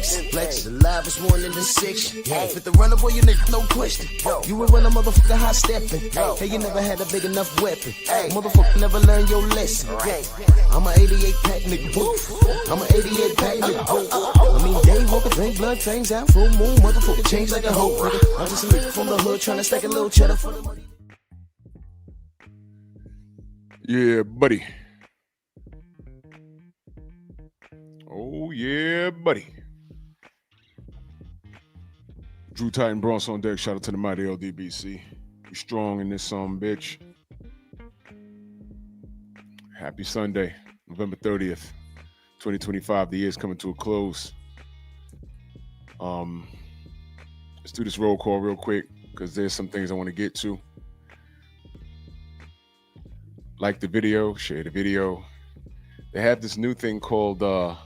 Flex, the livest one in the section. Fit the runner, boy, you nigga, no question. You would run a motherfucker high stepping. Hey, you never had a big enough weapon. Motherfucker never learned your lesson. I'm a 88 pack nigga. I'm a 88 pack nigga. I mean, day walker, drink blood, things out, full moon, motherfucker, change like a hoe, nigga. I'm just a nigga from the hood trying to stack a little cheddar for the money. Yeah, buddy. Oh, yeah, buddy. Drew Titan Bronx on deck. Shout out to the mighty LDBC. We strong in this bitch. Happy Sunday, November 30th, 2025. The year's coming to a close. Let's do this roll call real quick because there's some things I want to get to. Like the video, share the video. They have this new thing called, what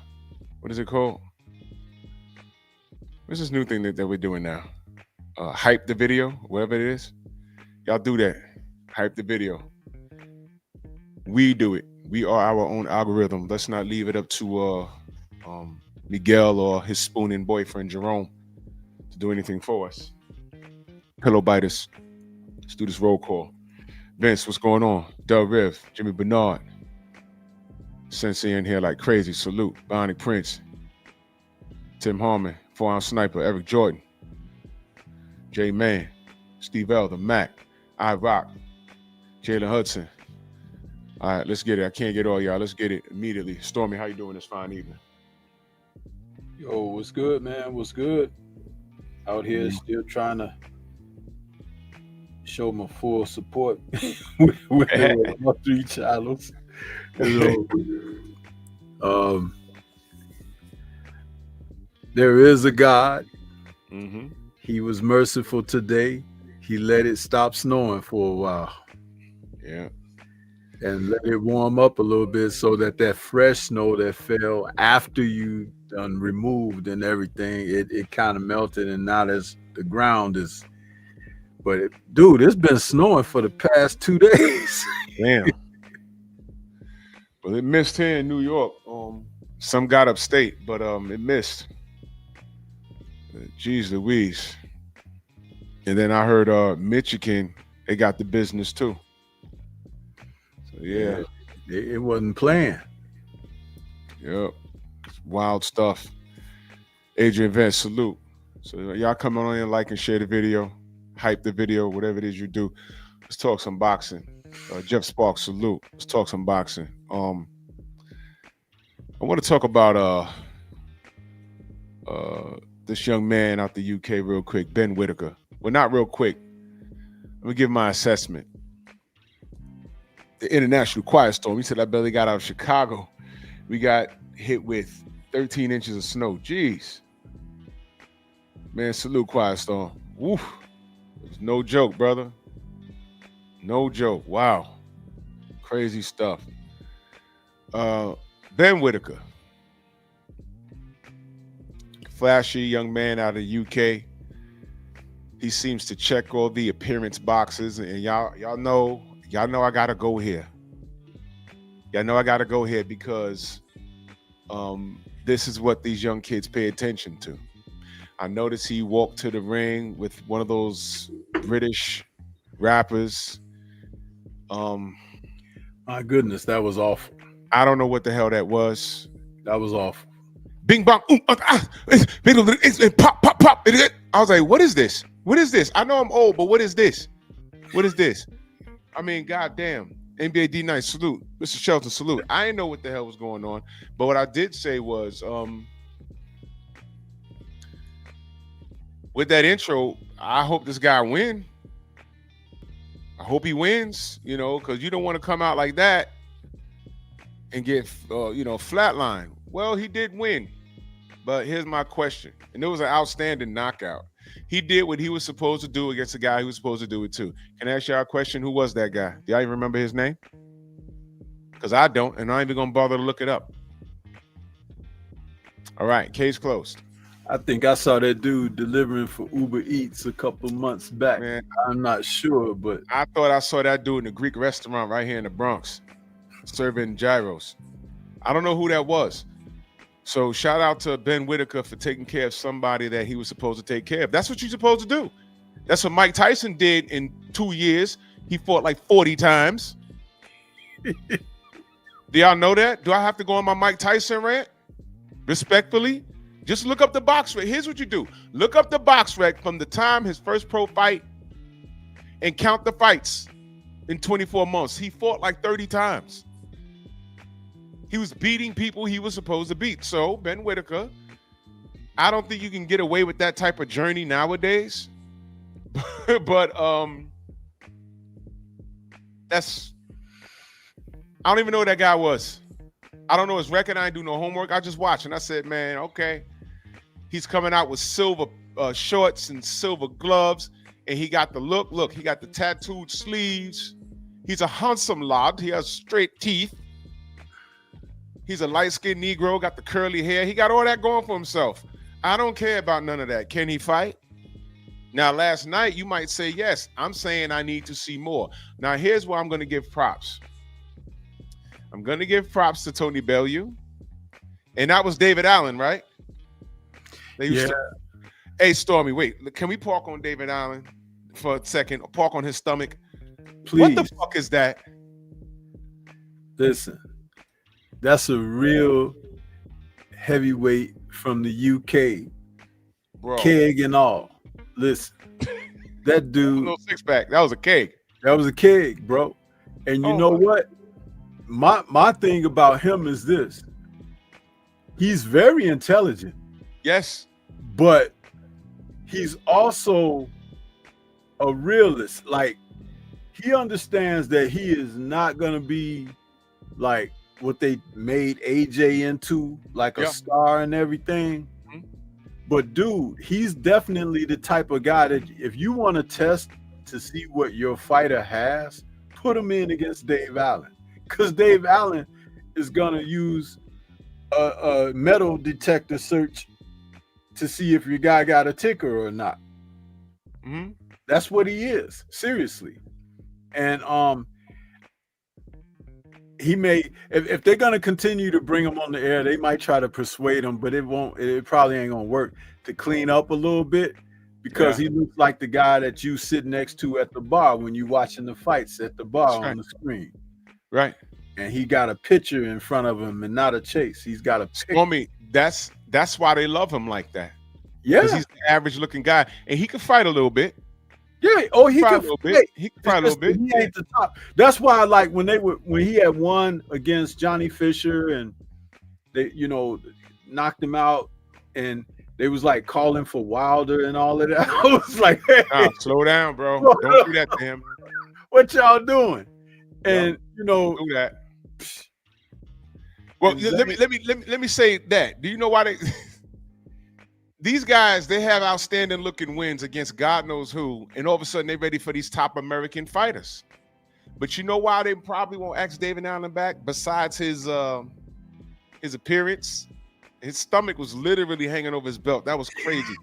is it called? What's this new thing that we're doing now? Hype the video, whatever it is. Y'all do that. Hype the video. We do it. We are our own algorithm. Let's not leave it up to Miguel or his spooning boyfriend, Jerome, to do anything for us. Pillow biters. Let's do this roll call. Vince, what's going on? Del Riv, Jimmy Bernard. Sensei in here like crazy. Salute. Bionic Prince. Tim Harmon. 4-ounce Sniper. Eric Jordan. J Man. Steve L. The Mac. I Rock. Jalen Hudson. All right, let's get it. I can't get all y'all. Let's get it immediately. Stormy, how you doing this fine evening? Yo, what's good, man? What's good? Out here still trying to show my full support with my 3 channels. There is a God. Mm-hmm. He was merciful today. He let it stop snowing for a while. Yeah. And let it warm up a little bit so that fresh snow that fell after you done removed and everything, it kind of melted, and now the ground is. But dude, it's been snowing for the past 2 days. Damn. Well, it missed here in New York. Some got upstate, but it missed. Jeez Louise. And then I heard Michigan, they got the business too. So yeah. It wasn't playing. Yep. Wild stuff. Adrian Vance, salute. So y'all come on in, like and share the video, hype the video, whatever it is you do. Let's talk some boxing. Jeff Sparks, salute. Let's talk some boxing. I want to talk about this young man out the UK real quick, Ben Whittaker. Well, not real quick. Let me give my assessment. The international quiet storm. He said I barely got out of Chicago. We got hit with 13 inches of snow. Jeez. Man, salute quiet storm. Woof. It's no joke, brother. No joke. Wow. Crazy stuff. Ben Whittaker. Flashy young man out of the UK. He seems to check all the appearance boxes, and y'all know I gotta go here. Y'all know I gotta go here because this is what these young kids pay attention to. I noticed he walked to the ring with one of those British rappers. My goodness, that was awful. I don't know what the hell that was. That was awful. Bing bong, pop, pop, pop. I was like, what is this? What is this? I know I'm old, but what is this? What is this? I mean, goddamn. NBA D9, salute. Mr. Shelton, salute. I didn't know what the hell was going on, but what I did say was, with that intro, I hope this guy win. I hope he wins, because you don't want to come out like that and get, flatline. Well, he did win, but here's my question. And it was an outstanding knockout. He did what he was supposed to do against a guy who was supposed to do it too. Can I ask y'all a question? Who was that guy? Do y'all even remember his name? Because I don't, and I'm even going to bother to look it up. All right, case closed. I think I saw that dude delivering for Uber Eats a couple months back. Man, I'm not sure, but I thought I saw that dude in a Greek restaurant right here in the Bronx serving gyros. I don't know who that was, So shout out to Ben Whittaker for taking care of somebody that he was supposed to take care of. That's what you're supposed to do. That's what Mike Tyson did in 2 years. He fought like 40 times. Do y'all know that? Do I have to go on my Mike Tyson rant? Respectfully, just look up the box rec. Here's what you do. Look up the box rec from the time his first pro fight and count the fights in 24 months. He fought like 30 times. He was beating people he was supposed to beat. So, Ben Whittaker, I don't think you can get away with that type of journey nowadays. But that's, I don't even know who that guy was. I don't know his record. I didn't do no homework. I just watched and I said, man, okay. He's coming out with silver shorts and silver gloves, and he got the look. Look, he got the tattooed sleeves. He's a handsome lad. He has straight teeth. He's a light-skinned Negro, got the curly hair. He got all that going for himself. I don't care about none of that. Can he fight? Now, last night, you might say, yes. I'm saying I need to see more. Now, here's where I'm going to give props. I'm going to give props to Tony Bellew. And that was David Allen, right? Hey, Stormy, wait. Can we park on David Allen for a second? Park on his stomach? Please. What the fuck is that? Listen, that's a real heavyweight from the UK. Bro. Keg and all. Listen, that dude. A little six-pack. That was a keg. That was a keg, bro. And you know what? My thing about him is this. He's very intelligent. Yes. But he's also a realist. Like, he understands that he is not going to be like what they made AJ into, like a star and everything. Mm-hmm. But dude, he's definitely the type of guy that if you want to test to see what your fighter has, put him in against Dave Allen. Because Dave Allen is going to use a metal detector search to see if your guy got a ticker or not. Mm-hmm. That's what he is, seriously. And he may, if they're gonna continue to bring him on the air, they might try to persuade him, but it probably ain't gonna work to clean up a little bit because he looks like the guy that you sit next to at the bar when you watching the fights at the bar on the screen. Right. And he got a picture in front of him and not a chase. He's got a picture. For me, that's why they love him like that. Yeah. Because he's the average looking guy. And he can fight a little bit. Yeah. Oh, he can fight a little bit. He can fight a little bit. He ain't the top. That's why I like when he had won against Johnny Fisher and they, knocked him out and they was like calling for Wilder and all of that. I was like, hey, slow down, bro. Don't do that to him. What y'all doing? And don't do that. Well, let me say that. Do you know why they these guys, they have outstanding looking wins against God knows who, and all of a sudden they're ready for these top American fighters. But you know why they probably won't ask David Allen back? Besides his appearance, his stomach was literally hanging over his belt. That was crazy.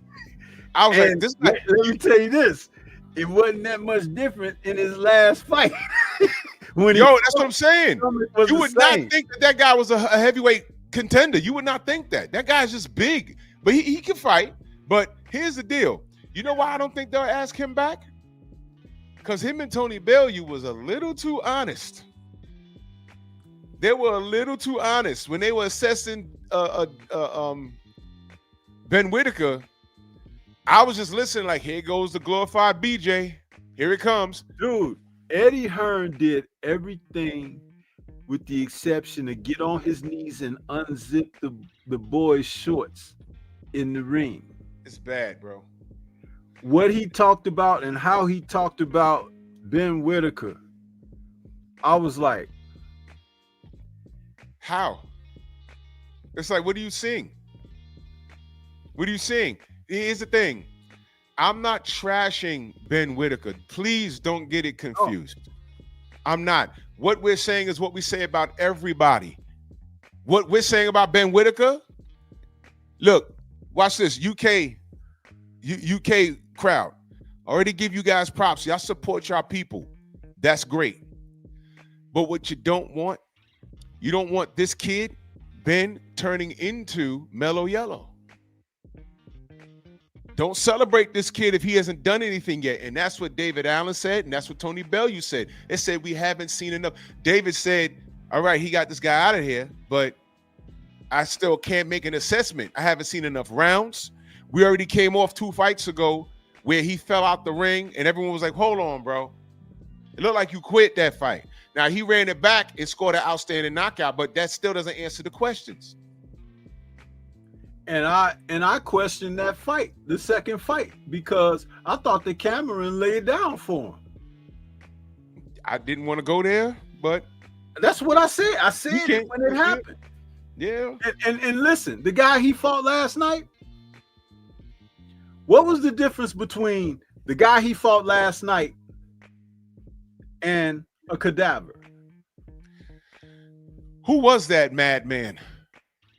I was like, this. Let me tell you this: it wasn't that much different in his last fight. That's what I'm saying. You would not think that guy was a heavyweight contender. You would not think that. That guy's just big. But he can fight. But here's the deal. You know why I don't think they'll ask him back? Because him and Tony Bellew was a little too honest. They were a little too honest. When they were assessing Ben Whittaker, I was just listening like, here goes the glorified BJ. Here it comes. Dude, Eddie Hearn did everything with the exception of get on his knees and unzip the boy's shorts in the ring. It's bad, bro. What he talked about and how he talked about Ben Whittaker, I was like, how? It's like, what are you seeing? What are you seeing? Here's the thing. I'm not trashing Ben Whittaker. Please don't get it confused. I'm not. What we're saying is what we say about everybody. What we're saying about Ben Whittaker, look, watch this. UK crowd. Already give you guys props. Y'all support y'all people. That's great. But what you don't want this kid Ben turning into Mellow Yellow. Don't celebrate this kid if he hasn't done anything yet. And that's what David Allen said, and that's what Tony Bellew said. It said we haven't seen enough. David said, all right, he got this guy out of here, but I still can't make an assessment. I haven't seen enough rounds. We already came off 2 fights ago where he fell out the ring, and everyone was like, hold on, bro. It looked like you quit that fight. Now, he ran it back and scored an outstanding knockout, but that still doesn't answer the questions. And I questioned that fight, the second fight, because I thought that Cameron laid down for him. I didn't want to go there, but that's what I said. I said it when it happened. Yeah. And listen, the guy he fought last night, what was the difference between the guy he fought last night and a cadaver? Who was that madman?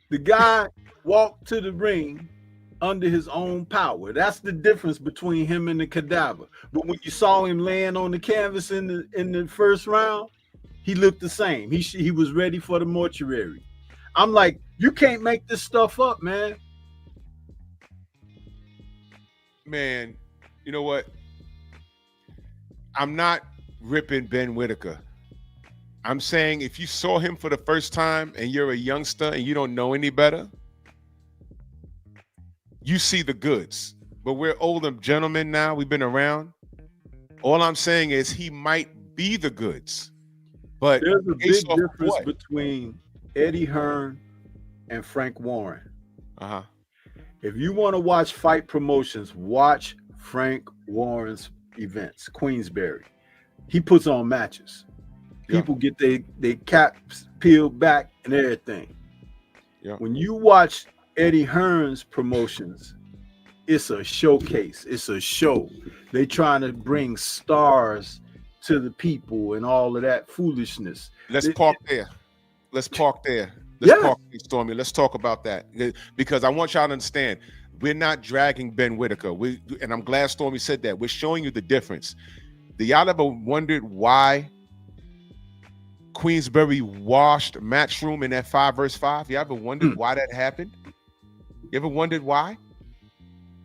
The guy walked to the ring under his own power. That's the difference between him and the cadaver. But when you saw him laying on the canvas in the first round, he looked the same. He was ready for the mortuary. I'm like, you can't make this stuff up, man. Man, you know what? I'm not ripping Ben Whittaker. I'm saying if you saw him for the first time and you're a youngster and you don't know any better, you see the goods. But we're older gentlemen now. We've been around. All I'm saying is he might be the goods. But there's a big difference between Eddie Hearn and Frank Warren. Uh-huh. If you want to watch fight promotions, watch Frank Warren's events, Queensberry. He puts on matches. People get their caps peeled back and everything. Yeah. When you watch Eddie Hearn's promotions, it's a showcase. It's a show. They trying to bring stars to the people and all of that foolishness. Let's park there. Let's park there. Stormy. Let's talk about that, because I want y'all to understand we're not dragging Ben Whittaker. And I'm glad Stormy said that. We're showing you the difference. Do y'all ever wondered why Queensberry washed Matchroom in that 5 versus 5? You ever wondered why that happened? You ever wondered why?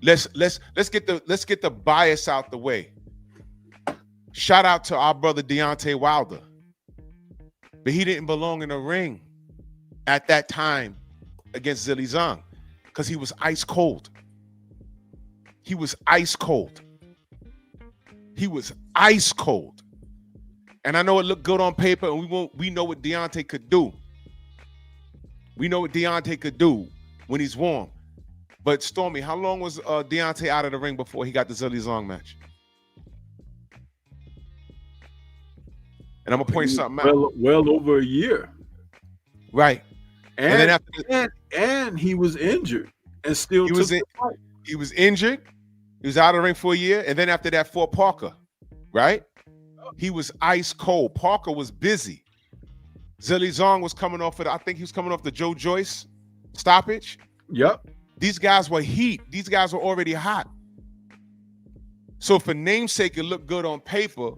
Let's get the bias out the way. Shout out to our brother Deontay Wilder, but he didn't belong in the ring at that time against Zhilei Zhang because he was ice cold. He was ice cold. He was ice cold. And I know it looked good on paper, and we know what Deontay could do. We know what Deontay could do when he's warm. But Stormy, how long was Deontay out of the ring before he got the Zhilei Zhang match? And I'm gonna point something out. Well over a year. Right. And then after he was injured and still took the fight. He was injured. He was out of the ring for a year. And then after that, fought Parker. Right? He was ice cold. Parker was busy. Zhilei Zhang was coming off I think he was coming off the Joe Joyce stoppage. Yep. These guys were heat. These guys were already hot. So for namesake, it looked good on paper,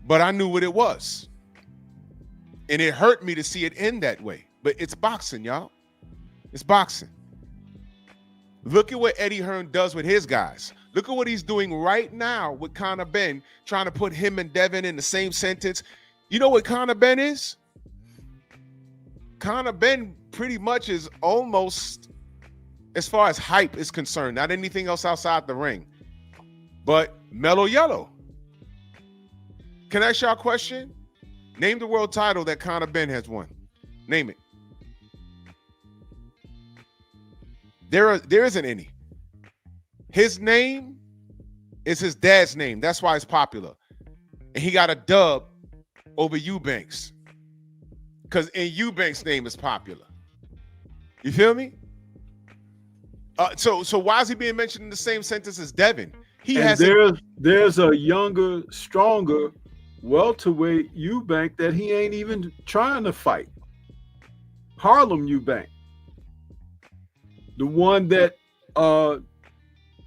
but I knew what it was. And it hurt me to see it end that way. But it's boxing, y'all. It's boxing. Look at what Eddie Hearn does with his guys. Look at what he's doing right now with Conor Benn, trying to put him and Devin in the same sentence. You know what Conor Benn is? Conor Benn pretty much is almost, as far as hype is concerned, not anything else outside the ring, but Mellow Yellow. Can I ask y'all a question? Name the world title that Conor Benn has won. Name it. There isn't any. His name is his dad's name. That's why it's popular. And he got a dub over Eubanks. Because in Eubanks' name is popular. You feel me? So why is he being mentioned in the same sentence as Devin? There's a younger, stronger welterweight Eubank that he ain't even trying to fight. Harlem Eubank. The one that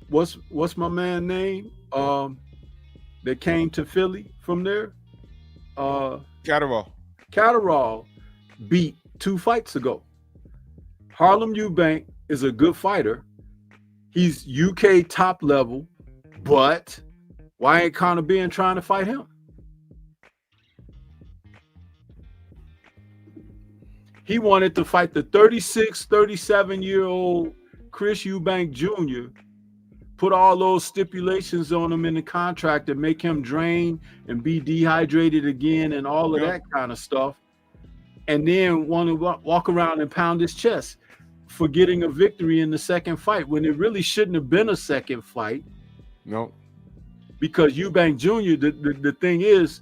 what's my man name? That came to Philly from there? Catterall beat 2 fights ago. Harlem Eubank is a good fighter. He's UK top level, but why ain't Conor Ben trying to fight him? He wanted to fight the 36, 37-year-old Chris Eubank Jr., put all those stipulations on him in the contract and make him drain and be dehydrated again and all of that kind of stuff, and then want to walk around and pound his chest for getting a victory in the second fight when it really shouldn't have been a second fight. No. Because Eubank Jr., the thing is,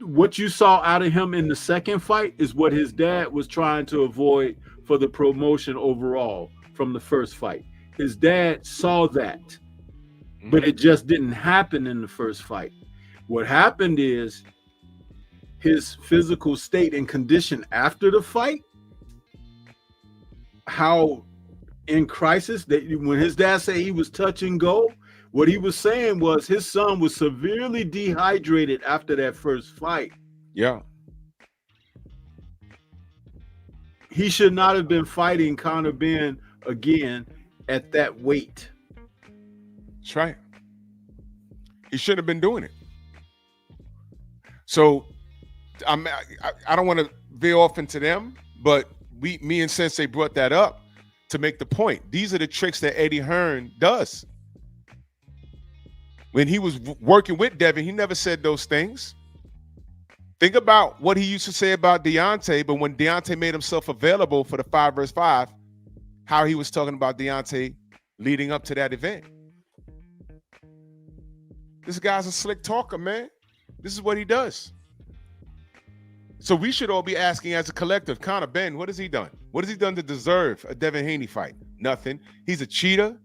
what you saw out of him in the second fight is what his dad was trying to avoid for the promotion overall from the first fight. His dad saw that, but it just didn't happen in the first fight. What happened is his physical state and condition after the fight, how in crisis, that when his dad said he was touch and go, what he was saying was his son was severely dehydrated after that first fight. Yeah. He should not have been fighting Conor Ben again at that weight. That's right. He shouldn't have been doing it. So I don't want to veer off into them, but me and Sensei brought that up to make the point. These are the tricks that Eddie Hearn does. When he was working with Devin, he never said those things. Think about what he used to say about Deontay, but when Deontay made himself available for the 5 vs. 5, how he was talking about Deontay leading up to that event. This guy's a slick talker, man. This is what he does. So we should all be asking as a collective, Conor Ben, what has he done? What has he done to deserve a Devin Haney fight? Nothing. He's a cheater.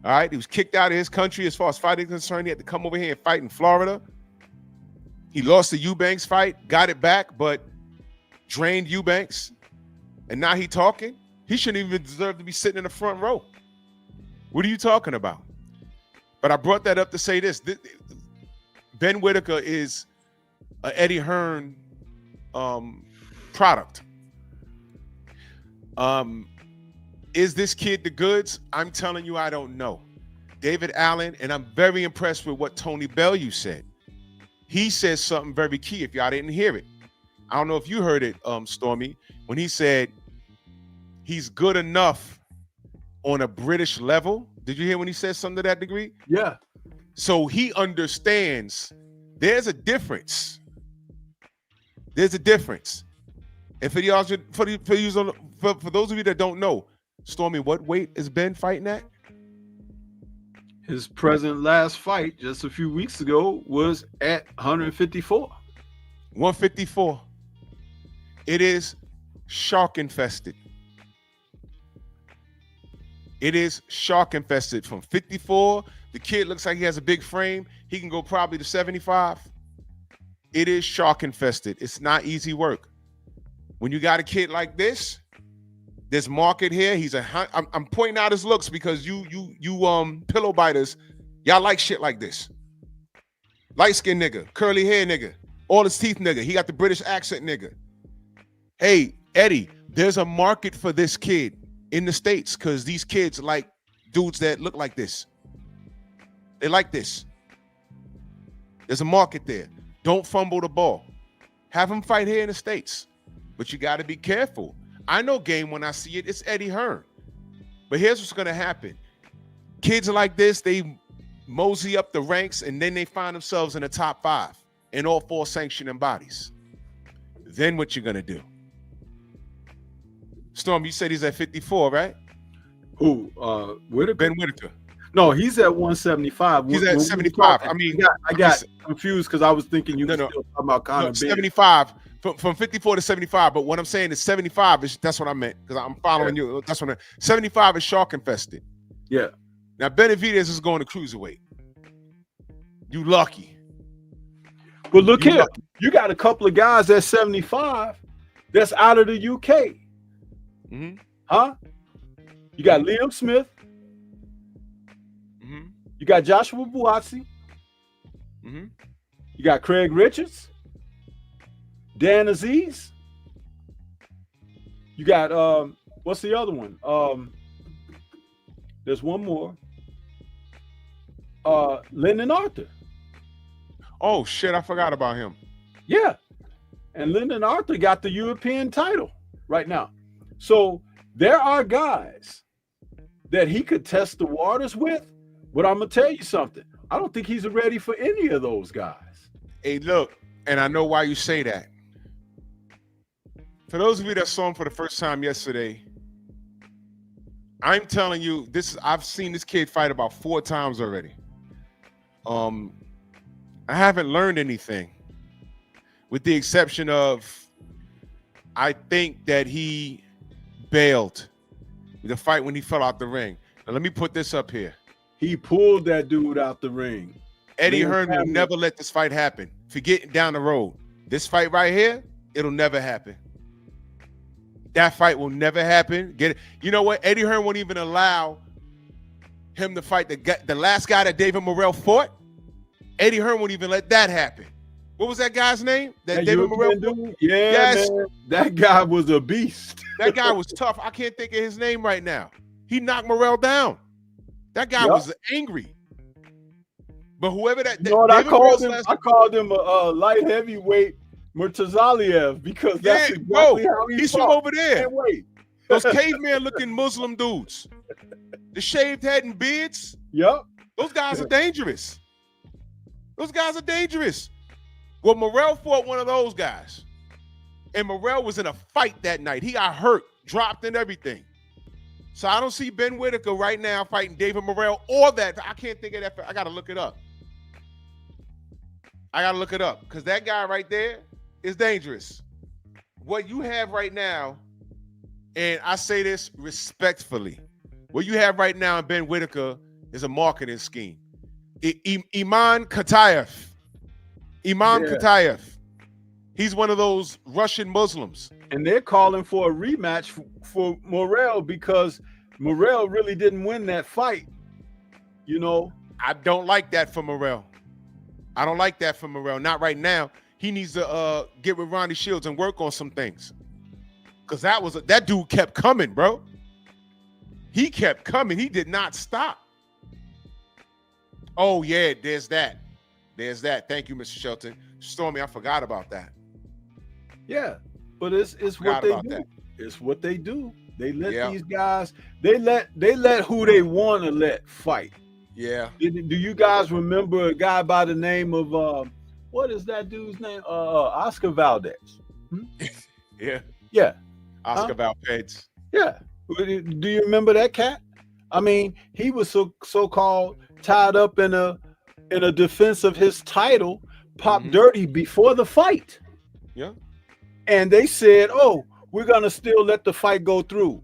All right, he was kicked out of his country as far as fighting is concerned. He had to come over here and fight in Florida. He lost the Eubanks fight, got it back, but drained Eubanks. And now he talking? He shouldn't even deserve to be sitting in the front row. What are you talking about? But I brought that up to say this. Ben Whittaker is an Eddie Hearn product. Is this kid the goods? I'm telling you, I don't know. David Allen, and I'm very impressed with what Tony Bellew said. He said something very key, if y'all didn't hear it. I don't know if you heard it, Stormy, when he said he's good enough on a British level. Did you hear when he said something to that degree? Yeah. So he understands there's a difference. There's a difference. And for those of you that don't know, Stormy, what weight is Ben fighting at? His present last fight just a few weeks ago was at 154. 154. It is shark infested. It is shark infested. From 54, the kid looks like he has a big frame. He can go probably to 75. It is shark infested. It's not easy work. When you got a kid like this market here. I'm pointing out his looks because you pillow biters, y'all like shit like this. Light skinned nigga, curly hair nigga, all his teeth nigga. He got the British accent nigga. Hey, Eddie, there's a market for this kid in the States because these kids like dudes that look like this. They like this. There's a market there. Don't fumble the ball. Have him fight here in the States. But you got to be careful. I know game when I see it. It's Eddie Hearn. But here's what's going to happen. Kids like this, they mosey up the ranks, and then they find themselves in the top 5 in all 4 sanctioning bodies. Then what you going to do? Storm, you said he's at 54, right? Who? Whittaker? Ben Whittaker. No, he's at 175. He's at 75. I mean, I got confused because I was thinking you were still talking about Conor Ben. 75. From 54 to 75, but what I'm saying is 75 is, that's what I meant, because I'm following you. That's what 75 is shark infested. Yeah. Now Benavidez is going to cruiserweight. You lucky. But look here, you got a couple of guys at 75 that's out of the UK. Mm-hmm. Huh? You got Liam Smith. Mm-hmm. You got Joshua Buatsi. Mm-hmm. You got Craig Richards. Dan Aziz. You got what's the other one? There's one more. Lyndon Arthur. Oh shit, I forgot about him. Yeah. And Lyndon Arthur got the European title right now. So there are guys that he could test the waters with, but I'm gonna tell you something. I don't think he's ready for any of those guys. Hey, look, and I know why you say that. For those of you that saw him for the first time yesterday, I'm telling you, I've seen this kid fight about 4 times already. I haven't learned anything, with the exception of I think that he bailed the fight when he fell out the ring. Now let me put this up here. He pulled that dude out the ring. Eddie Hearn will never let this fight happen. Forget down the road. This fight right here, it'll never happen. That fight will never happen. Get it? You know what? Eddie Hearn won't even allow him to fight the last guy that David Morrell fought. Eddie Hearn won't even let that happen. What was that guy's name? That David Morrell dude? Yeah, yes. Man. That guy was a beast. That guy was tough. I can't think of his name right now. He knocked Morrell down. That guy was angry. But whoever that, you know what I called him a light heavyweight Murtazaliev because that's exactly how he's fought. From over there. Can't wait. Those caveman looking Muslim dudes, the shaved head and beards. Yep. Those guys are dangerous. Those guys are dangerous. Well, Morrell fought one of those guys. And Morrell was in a fight that night. He got hurt, dropped and everything. So I don't see Ben Whittaker right now fighting David Morrell or that. I can't think of that. I got to look it up. Because that guy right there is dangerous. What you have right now, and I say this respectfully, what you have right now in Ben Whittaker is a marketing scheme. Iman Katayev. Katayev. He's one of those Russian Muslims. And they're calling for a rematch for Morrell because Morrell really didn't win that fight. You know? I don't like that for Morrell. Not right now. He needs to get with Ronnie Shields and work on some things. Because that dude kept coming, bro. He kept coming. He did not stop. Oh, yeah, there's that. Thank you, Mr. Shelton. Stormy, I forgot about that. Yeah, but it's what they do. It's what they do. They let these guys, they let who they want to let fight. Yeah. Do you guys remember a guy by the name of what is that dude's name? Oscar Valdez. Yeah. Yeah. Oscar Valdez. Yeah. Do you remember that cat? I mean, he was so-called tied up in a defense of his title, popped dirty before the fight. Yeah. And they said, oh, we're going to still let the fight go through.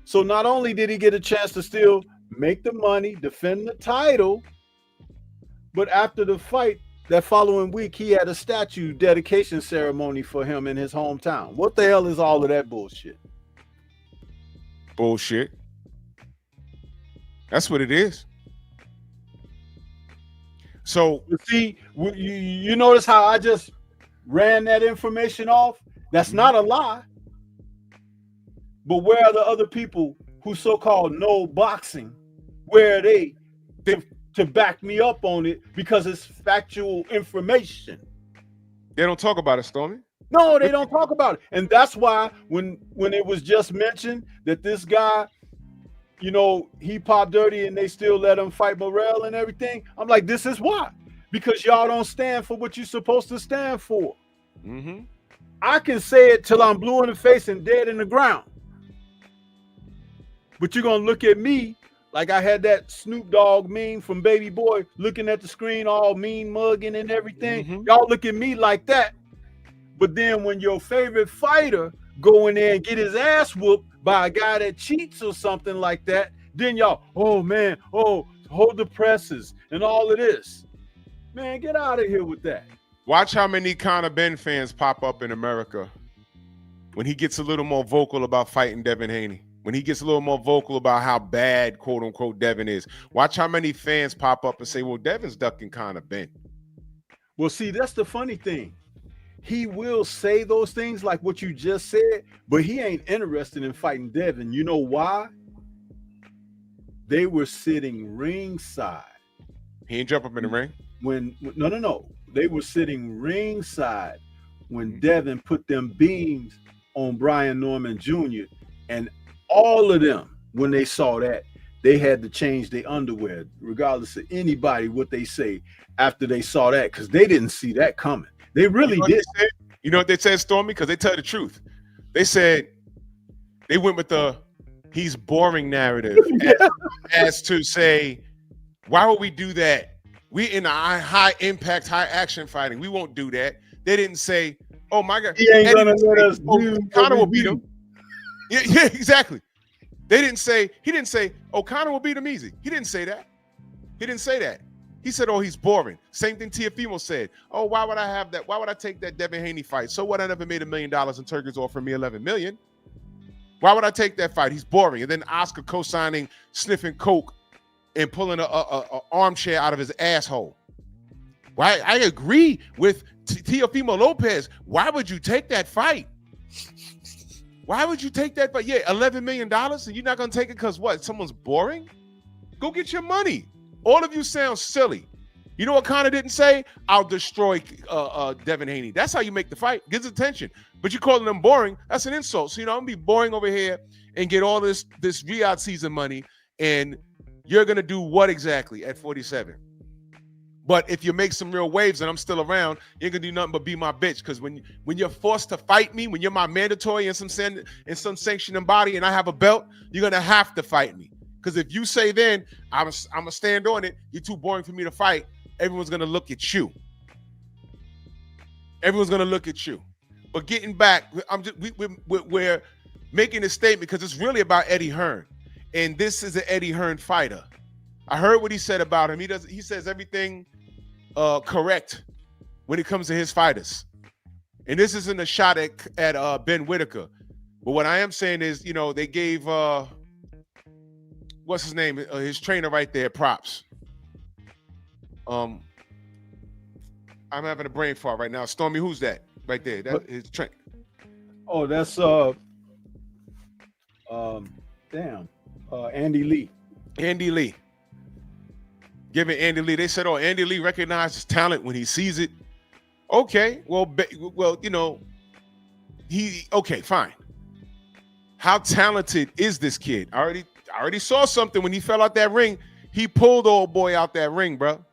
So not only did he get a chance to still make the money, defend the title, but after the fight, that following week, he had a statue dedication ceremony for him in his hometown. What the hell is all of that bullshit? Bullshit. That's what it is. So, see, you notice how I just ran that information off? That's not a lie. But where are the other people who so-called know boxing? Where are they to back me up on it because it's factual information? They don't talk about it, Stormy. No, they don't talk about it. And that's why when it was just mentioned that this guy, you know, he popped dirty and they still let him fight Morrell and everything, I'm like, this is why. Because y'all don't stand for what you're supposed to stand for. Mm-hmm. I can say it till I'm blue in the face and dead in the ground. But you're going to look at me like I had that Snoop Dogg meme from Baby Boy looking at the screen all mean mugging and everything. Mm-hmm. Y'all look at me like that. But then when your favorite fighter go in there and get his ass whooped by a guy that cheats or something like that, then y'all, oh man, oh, hold the presses and all of this. Man, get out of here with that. Watch how many Conor Benn fans pop up in America when he gets a little more vocal about fighting Devin Haney. When he gets a little more vocal about how bad, quote unquote, Devin is. Watch how many fans pop up and say, well, Devin's ducking Conor Benn. Well, see, that's the funny thing. he will say those things like what you just said, but he ain't interested in fighting Devin. You know why? They were sitting ringside. He ain't jump up in the ring. No. They were sitting ringside when Devin put them beams on Brian Norman Jr. And all of them, when they saw that, they had to change their underwear, regardless of anybody what they say after they saw that, because they didn't see that coming. They really did. You know what they said, Stormy? Because they tell the truth. They said they went with the he's boring narrative as to say, why would we do that? We in a high impact, high action fighting. We won't do that. They didn't say, oh my God, he ain't gonna let us do. Conor will beat him. Yeah, exactly. He didn't say, oh, Conor will beat him easy. He didn't say that. He didn't say that. He said, oh, he's boring. Same thing Teofimo said. Oh, why would I have that? Why would I take that Devin Haney fight? So what? I never made $1 million and Turkey's offering me $11 million. Why would I take that fight? He's boring. And then Oscar co-signing, sniffing coke, and pulling a armchair out of his asshole. Why? I agree with Teofimo Lopez. Why would you take that fight? Why would you take that fight? Yeah, $11 million, and you're not going to take it because what? Someone's boring? Go get your money. All of you sound silly. You know what Conor didn't say? I'll destroy Devin Haney. That's how you make the fight. Gets attention. But you calling them boring, that's an insult. So, I'm going to be boring over here and get all this Riyadh season money, and you're going to do what exactly at 47? But if you make some real waves and I'm still around, you ain't going to do nothing but be my bitch. Because when you're forced to fight me, when you're my mandatory in some sanctioning body and I have a belt, you're going to have to fight me. Because if you say then, I'm going to stand on it, you're too boring for me to fight, everyone's going to look at you. Everyone's going to look at you. But getting back, we're making a statement because it's really about Eddie Hearn. And this is an Eddie Hearn fighter. I heard what he said about him. He says everything correct when it comes to his fighters. And this isn't a shot at Ben Whittaker. But what I am saying is, they gave what's his name? His trainer right there, props. I'm having a brain fart right now. Stormy, who's that right there? That his trainer. Oh, that's Andy Lee. Andy Lee. Giving Andy Lee. They said, oh, Andy Lee recognizes talent when he sees it. Okay, well, okay, fine. How talented is this kid? I already saw something when he fell out that ring. He pulled old boy out that ring, bro.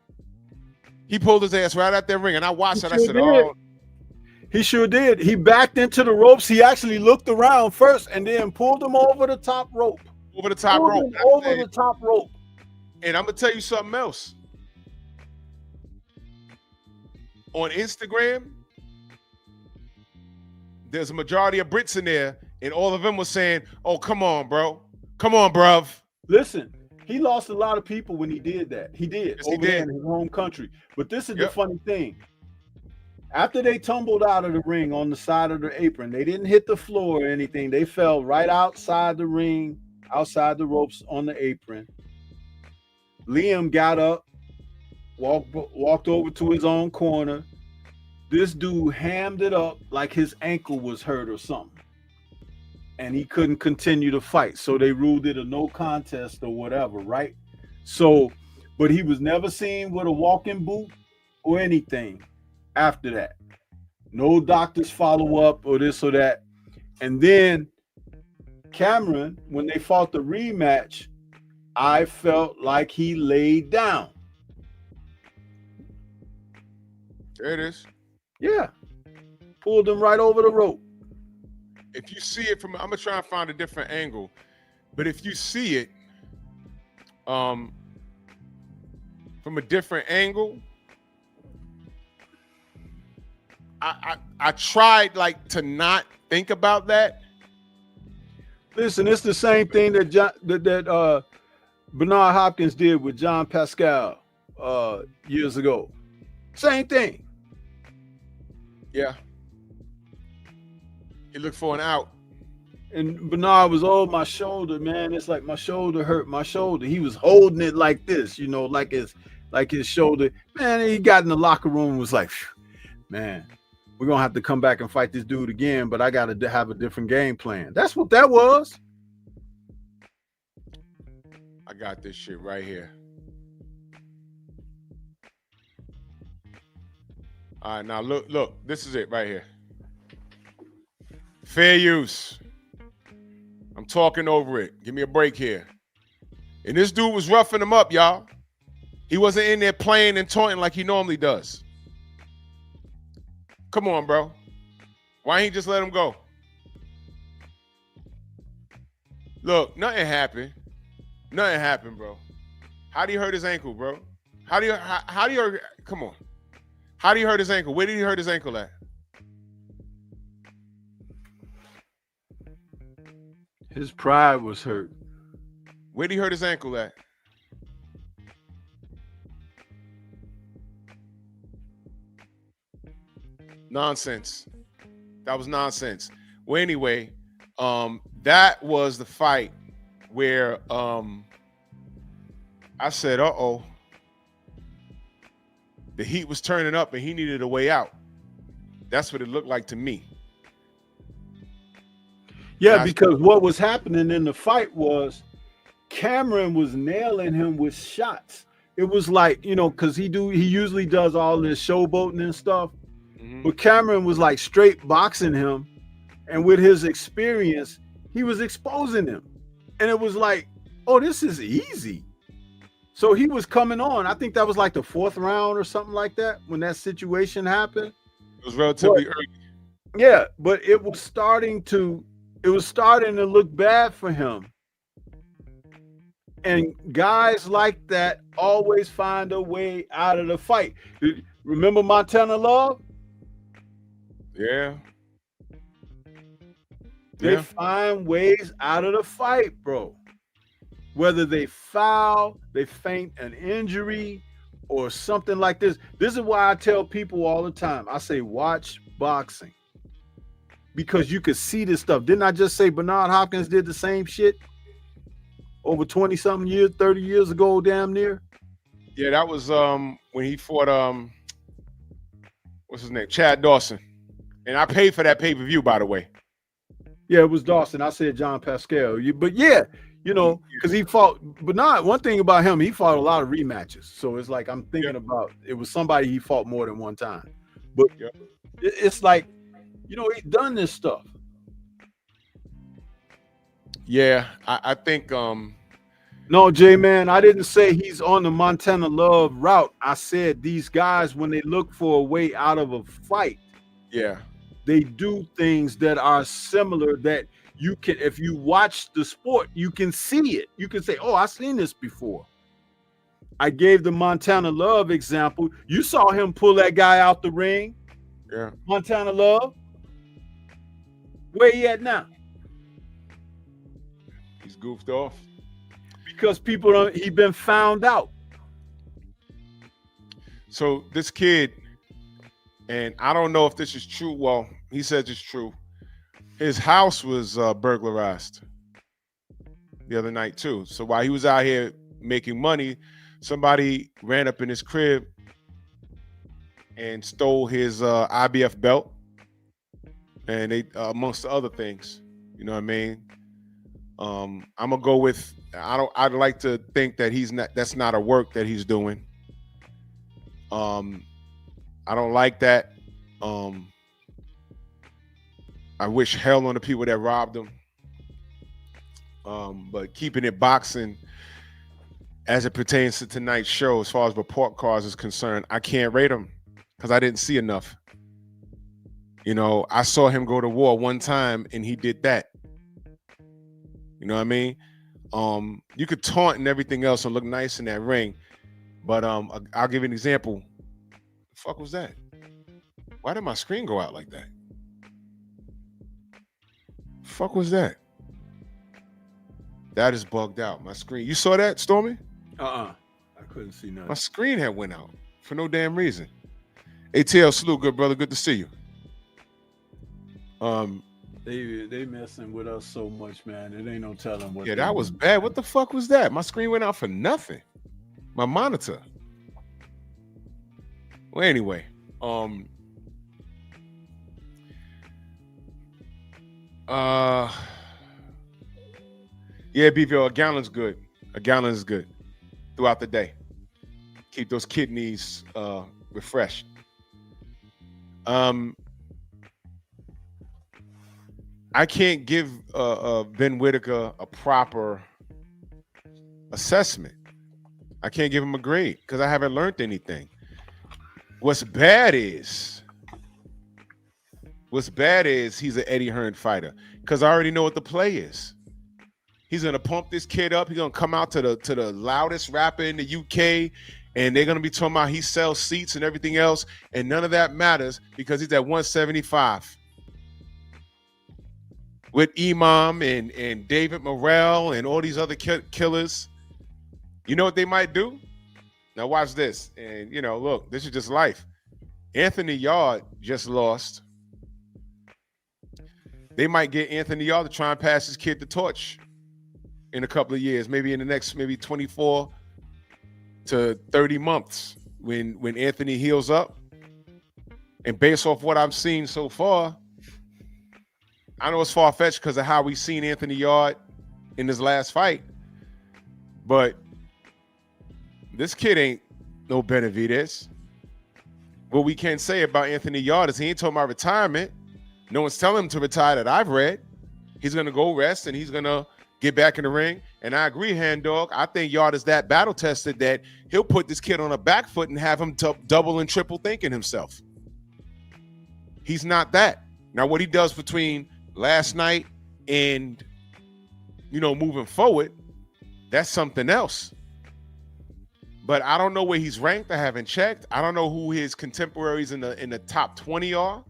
He pulled his ass right out that ring, and I watched it. I said, oh. He sure did. He backed into the ropes. He actually looked around first and then pulled him over the top rope. Over the top rope. Over the top rope. And I'm going to tell you something else. On Instagram, there's a majority of Brits in there, and all of them were saying, oh, come on, bro. Come on, bruv. Listen, he lost a lot of people when he did that. He did. Yes, over there in his home country. But this is the funny thing. After they tumbled out of the ring on the side of the apron, they didn't hit the floor or anything. They fell right outside the ring, outside the ropes on the apron. Liam got up, walked over to his own corner. This dude hammed it up like his ankle was hurt or something. And he couldn't continue to fight. So they ruled it a no contest or whatever, right? So, but he was never seen with a walking boot or anything after that. No doctors follow up or this or that. And then Cameron, when they fought the rematch, I felt like he laid down. There it is. Yeah. Pulled him right over the rope. If you see it I'm going to try and find a different angle. But if you see it from a different angle, I tried to not think about that. Listen, it's the same thing that Bernard Hopkins did with John Pascal years ago. Same thing. Yeah. He looked for an out. And Bernard was, oh, my shoulder, man. It's like my shoulder hurt, my shoulder. He was holding it like this, like his shoulder. Man, he got in the locker room and was like, man, we're gonna have to come back and fight this dude again, but I gotta have a different game plan. That's what that was. I got this shit right here. All right, now look, this is it right here. Fair use. I'm talking over it. Give me a break here. And this dude was roughing him up, y'all. He wasn't in there playing and taunting like he normally does. Come on, bro. Why ain't he just let him go? Look, nothing happened. Nothing happened, bro. How do you hurt his ankle, bro? How do you come on. How do you hurt his ankle? Where did he hurt his ankle at? His pride was hurt. Where did he hurt his ankle at? Nonsense. That was nonsense. Well, anyway, that was the fight where I said, uh-oh. The heat was turning up and he needed a way out. That's what it looked like to me. Yeah, because what was happening in the fight was Cameron was nailing him with shots. It was like, you know, because he usually does all this showboating and stuff. Mm-hmm. But Cameron was like straight boxing him. And with his experience, he was exposing him. And it was like, oh, this is easy. So he was coming on. I think that was like the 4th round or something like that when that situation happened. It was relatively early. Yeah, but it was starting to look bad for him. And guys like that always find a way out of the fight. Remember Montana Love? Yeah. They find ways out of the fight, bro. Whether they foul, they feint an injury, or something like this. This is why I tell people all the time. I say, watch boxing. Because you could see this stuff. Didn't I just say Bernard Hopkins did the same shit over 20-something years, 30 years ago, damn near? Yeah, that was when he fought what's his name? Chad Dawson. And I paid for that pay-per-view, by the way. Yeah, it was Dawson. I said John Pascal. But yeah, you know, because he fought, but not one thing about him, he fought a lot of rematches. So it's like I'm thinking about it was somebody he fought more than one time. But it's like, you know, he's done this stuff. Yeah, I think no, J-Man, I didn't say he's on the Montana Love route. I said these guys, when they look for a way out of a fight, they do things that are similar that you can, if you watch the sport, you can see it. You can say, oh, I've seen this before. I gave the Montana Love example. You saw him pull that guy out the ring. Yeah. Montana Love. Where he at now? He's goofed off. Because people don't, he been found out. So this kid, and I don't know if this is true. Well, he says it's true. His house was burglarized the other night too. So while he was out here making money, somebody ran up in his crib and stole his IBF belt, and they amongst the other things. You know what I mean? I'm gonna go with I'd like to think that that's not a work that he's doing. I don't like that. I wish hell on the people that robbed him. But keeping it boxing as it pertains to tonight's show, as far as report cards is concerned, I can't rate him because I didn't see enough. You know, I saw him go to war one time and he did that. You know what I mean? You could taunt and everything else and look nice in that ring, but I'll give you an example. The fuck was that? Why did my screen go out like that? The fuck was that? That is bugged out. My screen. You saw that, Stormy? I couldn't see nothing. My screen had went out for no damn reason. ATL, salute, good brother. Good to see you. They messing with us so much, man. It ain't no telling what. Yeah, that was bad. What the fuck was that? My screen went out for nothing. My monitor. Well, anyway, Yeah, BVO, a gallon's good. A gallon is good throughout the day. Keep those kidneys refreshed. I can't give Ben Whittaker a proper assessment. I can't give him a grade because I haven't learned anything. What's bad is he's an Eddie Hearn fighter because I already know what the play is. He's gonna pump this kid up. He's gonna come out to the loudest rapper in the UK, and they're gonna be talking about he sells seats and everything else, and none of that matters because he's at 175 with Imam and David Morrell and all these other killers. You know what they might do? Now watch this, and look, this is just life. Anthony Yard just lost. They might get Anthony Yard to try and pass his kid the torch in a couple of years, maybe in the next 24 to 30 months when Anthony heals up. And based off what I've seen so far, I know it's far-fetched because of how we've seen Anthony Yard in his last fight, but this kid ain't no Benavidez. What we can say about Anthony Yard is he ain't talking about retirement. No one's telling him to retire that I've read. He's going to go rest, and he's going to get back in the ring. And I agree, Hand Dog. I think Yard is that battle-tested that he'll put this kid on a back foot and have him double and triple thinking himself. He's not that. Now, what he does between last night and, moving forward, that's something else. But I don't know where he's ranked. I haven't checked. I don't know who his contemporaries in the top 20 are.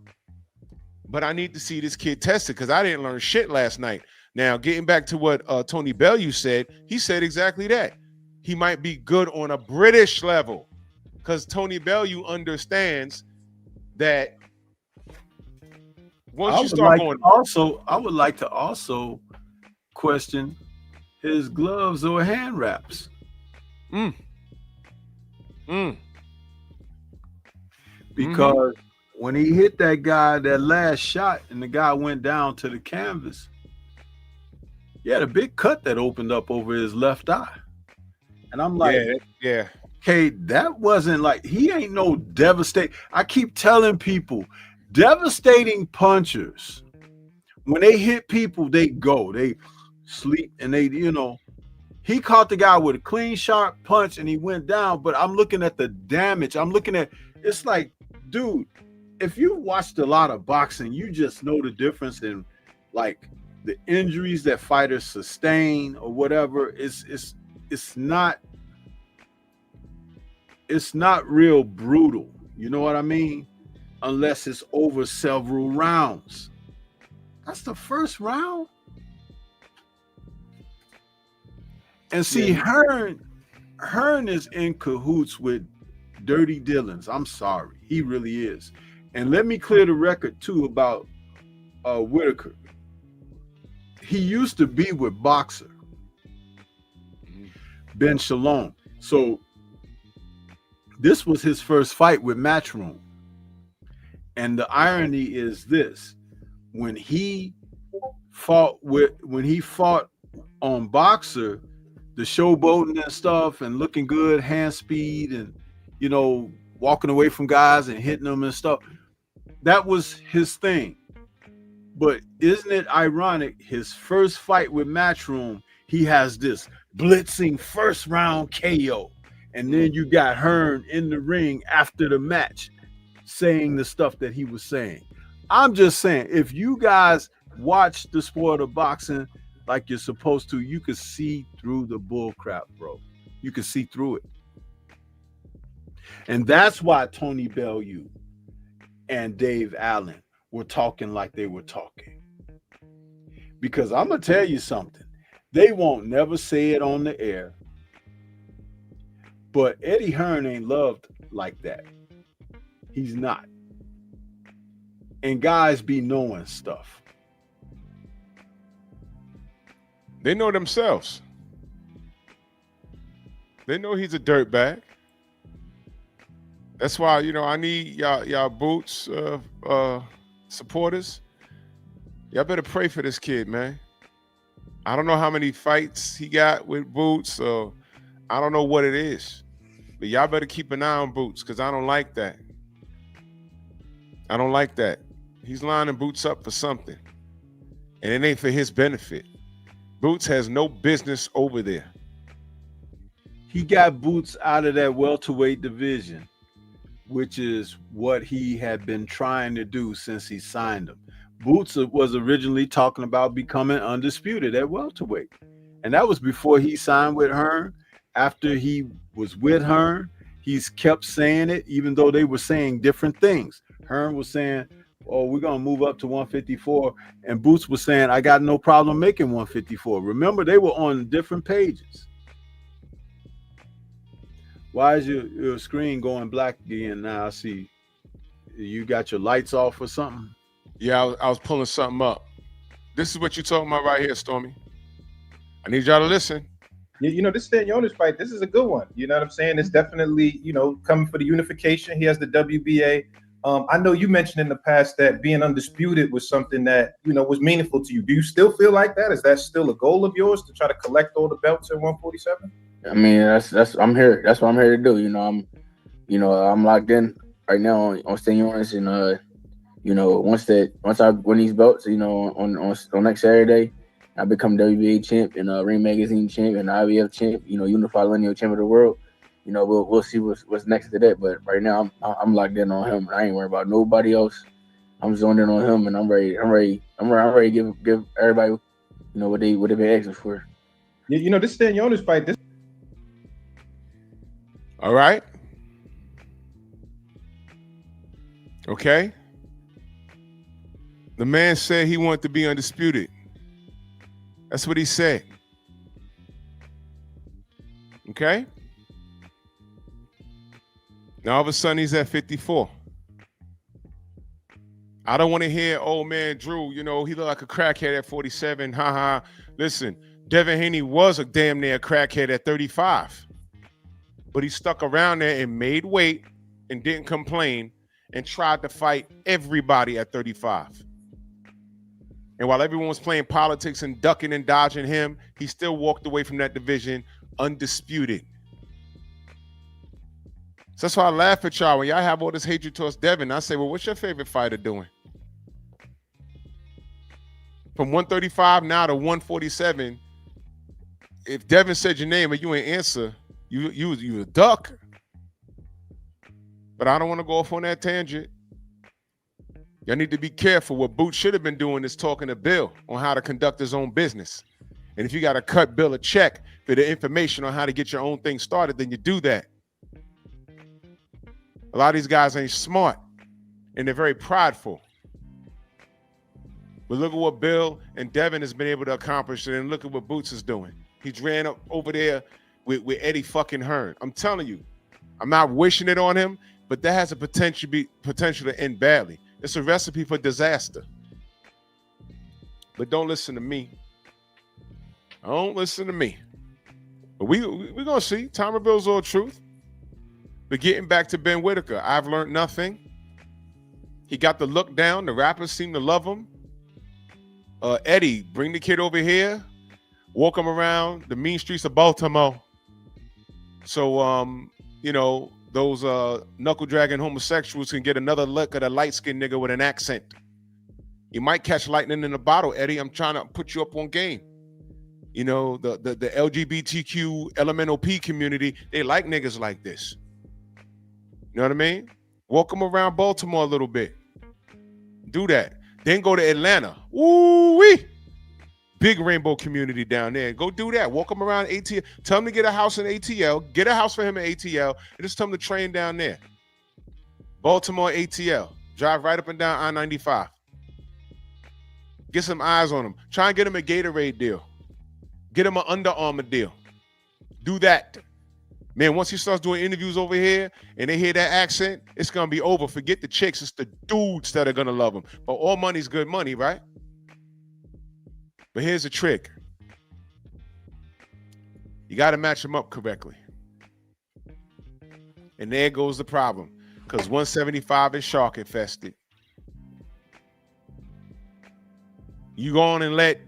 But I need to see this kid tested because I didn't learn shit last night. Now, getting back to what Tony Bellew said, he said exactly that. He might be good on a British level because Tony Bellew understands that once you start going. I would like to also question his gloves or hand wraps. Because when he hit that guy, that last shot, and the guy went down to the canvas, he had a big cut that opened up over his left eye. And I'm like, yeah. Okay, that wasn't like, he ain't no devastating. I keep telling people, devastating punchers, when they hit people, they go. They sleep and they, he caught the guy with a clean, sharp punch and he went down, but I'm looking at the damage. I'm looking at, it's like, dude, if you watched a lot of boxing, you just know the difference in like the injuries that fighters sustain or whatever. It's not real brutal. You know what I mean? Unless it's over several rounds. That's the first round. And see, Hearn is in cahoots with Dirty Dillons. I'm sorry. He really is. And let me clear the record, too, about Whittaker. He used to be with Boxer, Ben Shalom. So this was his first fight with Matchroom. And the irony is this. When he fought on Boxer, the showboating and stuff and looking good, hand speed and, walking away from guys and hitting them and stuff, that was his thing. But isn't it ironic, his first fight with Matchroom, he has this blitzing first round KO. And then you got Hearn in the ring after the match saying the stuff that he was saying. I'm just saying, if you guys watch the sport of boxing like you're supposed to, you could see through the bull crap, bro. You could see through it. And that's why Tony Bellew and Dave Allen were talking like they were talking. Because I'm going to tell you something. They won't never say it on the air. But Eddie Hearn ain't loved like that. He's not. And guys be knowing stuff. They know themselves. They know he's a dirtbag. That's why, I need y'all boots supporters Y'all better pray for this kid, man. I don't know how many fights he got with Boots, so I don't know what it is. But y'all better keep an eye on Boots because I don't like that. I don't like that. He's lining Boots up for something. And it ain't for his benefit. Boots has no business over there. He got Boots out of that welterweight division, which is what he had been trying to do since he signed him. Boots was originally talking about becoming undisputed at welterweight. And that was before he signed with Hearn. After he was with Hearn, he's kept saying it, even though they were saying different things. Hearn was saying, oh, we're going to move up to 154. And Boots was saying, I got no problem making 154. Remember, they were on different pages. Why is your screen going black again now? I see you got your lights off or something. Yeah, I was pulling something up. This is what you're talking about right here, Stormy. I need y'all to listen. You know, this Stanionis fight, this is a good one. You know what I'm saying? It's definitely, you know, coming for the unification. He has the WBA. I know you mentioned in the past that being undisputed was something that, you know, was meaningful to you. Do you still feel like that? Is that still a goal of yours to try to collect all the belts at 147? I mean, that's I'm here. That's what I'm here to do. You know, I'm locked in right now on Stanionis, and you know, once I win these belts, you know, on next Saturday, I become WBA champ and Ring Magazine champ and IBF champ. You know, unified lineal champ of the world. You know, we'll see what's next to that. But right now, I'm locked in on him. I ain't worried about nobody else. I'm zoned in on him, and I'm ready to give everybody, you know, what they've been asking for. You know, this Stanionis fight, this. All right. Okay. The man said he wanted to be undisputed. That's what he said. Okay. Now all of a sudden he's at 54. I don't want to hear, oh man, Drew, you know, he looked like a crackhead at 47. Ha. Listen, Devin Haney was a damn near crackhead at 35. But he stuck around there and made weight and didn't complain and tried to fight everybody at 35. And while everyone was playing politics and ducking and dodging him, he still walked away from that division undisputed. So that's why I laugh at y'all when y'all have all this hatred towards Devin. I say, well, what's your favorite fighter doing? From 135 now to 147, if Devin said your name and you ain't answer, you a duck. But I don't want to go off on that tangent. Y'all need to be careful. What Boots should have been doing is talking to Bill on how to conduct his own business. And if you got to cut Bill a check for the information on how to get your own thing started, then you do that. A lot of these guys ain't smart, and they're very prideful. But look at what Bill and Devin has been able to accomplish, and look at what Boots is doing. He's ran up over there with Eddie fucking Hearn. I'm telling you, I'm not wishing it on him, but that has a potential to end badly. It's a recipe for disaster. But don't listen to me. Don't listen to me. But we're gonna see. Time reveals all truth. But getting back to Ben Whittaker, I've learned nothing. He got the look down. The rappers seem to love him. Eddie, bring the kid over here. Walk him around the mean streets of Baltimore. So, you know, those knuckle-dragging homosexuals can get another look at a light-skinned nigga with an accent. You might catch lightning in a bottle, Eddie. I'm trying to put you up on game. You know, the LGBTQ LMNOP community, they like niggas like this. You know what I mean? Walk them around Baltimore a little bit. Do that. Then go to Atlanta. Ooh-wee. Big rainbow community down there. Go do that. Walk them around ATL. Tell them to get a house in ATL. Get a house for him in ATL. And just tell him to train down there. Baltimore, ATL. Drive right up and down I-95. Get some eyes on him. Try and get him a Gatorade deal. Get him an Under Armour deal. Do that. Man, once he starts doing interviews over here and they hear that accent, it's going to be over. Forget the chicks. It's the dudes that are going to love him. But all money's good money, right? But here's the trick. You got to match them up correctly. And there goes the problem. Because 175 is shark infested. You go on and let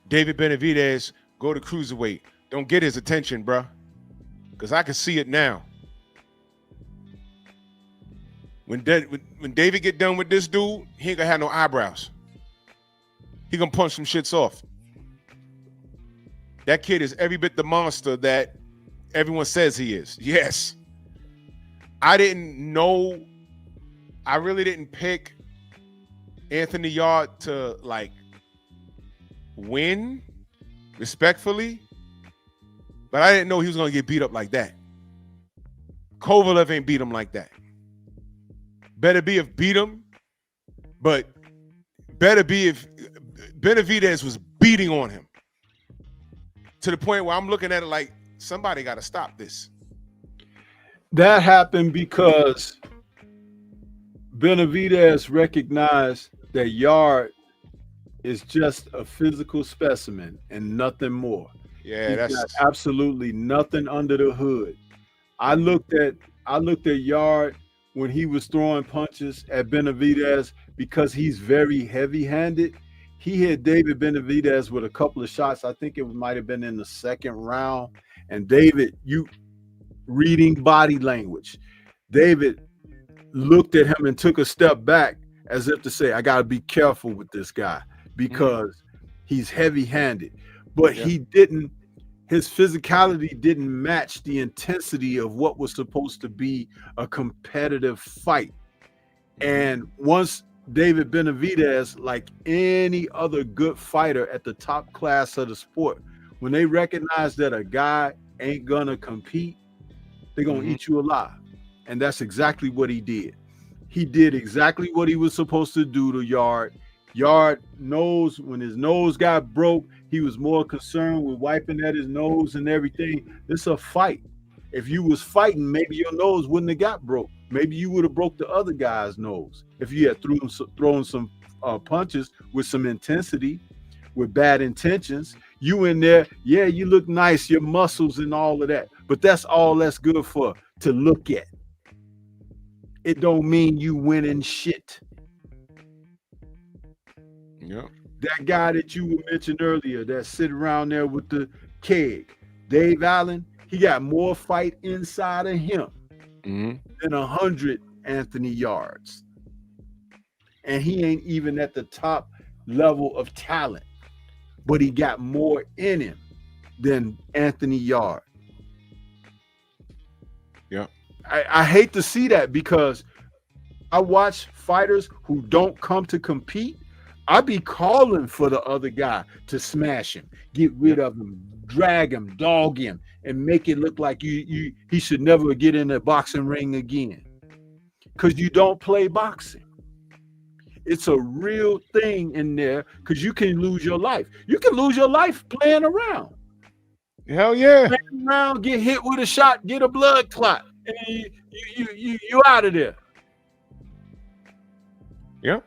David Benavidez go to cruiserweight. Don't get his attention, bruh. Because I can see it now. When David get done with this dude, he ain't gonna have no eyebrows. He gonna punch some shits off. That kid is every bit the monster that everyone says he is. Yes. I really didn't pick Anthony Yard to like win respectfully, but I didn't know he was gonna get beat up like that. Kovalev ain't beat him like that. Better be if beat him, but better be if Benavidez was beating on him to the point where I'm looking at it like somebody got to stop this. That happened because Benavidez recognized that Yard is just a physical specimen and nothing more. Yeah, He's that's got absolutely nothing under the hood. I looked at Yard when he was throwing punches at Benavidez because he's very heavy-handed. He hit David Benavidez with a couple of shots. I think it might have been in the second round. And David, you reading body language, David looked at him and took a step back as if to say, I got to be careful with this guy because he's heavy-handed. But he didn't, his physicality didn't match the intensity of what was supposed to be a competitive fight. And once David Benavidez, like any other good fighter at the top class of the sport, when they recognize that a guy ain't gonna compete, they're gonna eat you alive. And that's exactly what he did. He did exactly what he was supposed to do to Yard. Yard knows when his nose got broke, he was more concerned with wiping at his nose and everything. It's a fight. If you was fighting, maybe your nose wouldn't have got broke. Maybe you would have broke the other guy's nose if you had thrown some punches with some intensity, with bad intentions. You in there, yeah, you look nice, your muscles and all of that. But that's all that's good for to look at. It don't mean you winning shit. Yeah. That guy that you mentioned earlier that sit around there with the keg, Dave Allen, he got more fight inside of him than 100 Anthony Yards. And he ain't even at the top level of talent, but he got more in him than Anthony Yard. Yeah. I hate to see that because I watch fighters who don't come to compete. I be calling for the other guy to smash him, get rid of him, drag him, dog him, and make it look like he should never get in a boxing ring again. Because you don't play boxing. It's a real thing in there because you can lose your life. You can lose your life playing around. Hell yeah. Playing around, get hit with a shot, get a blood clot, and you out of there. Yeah.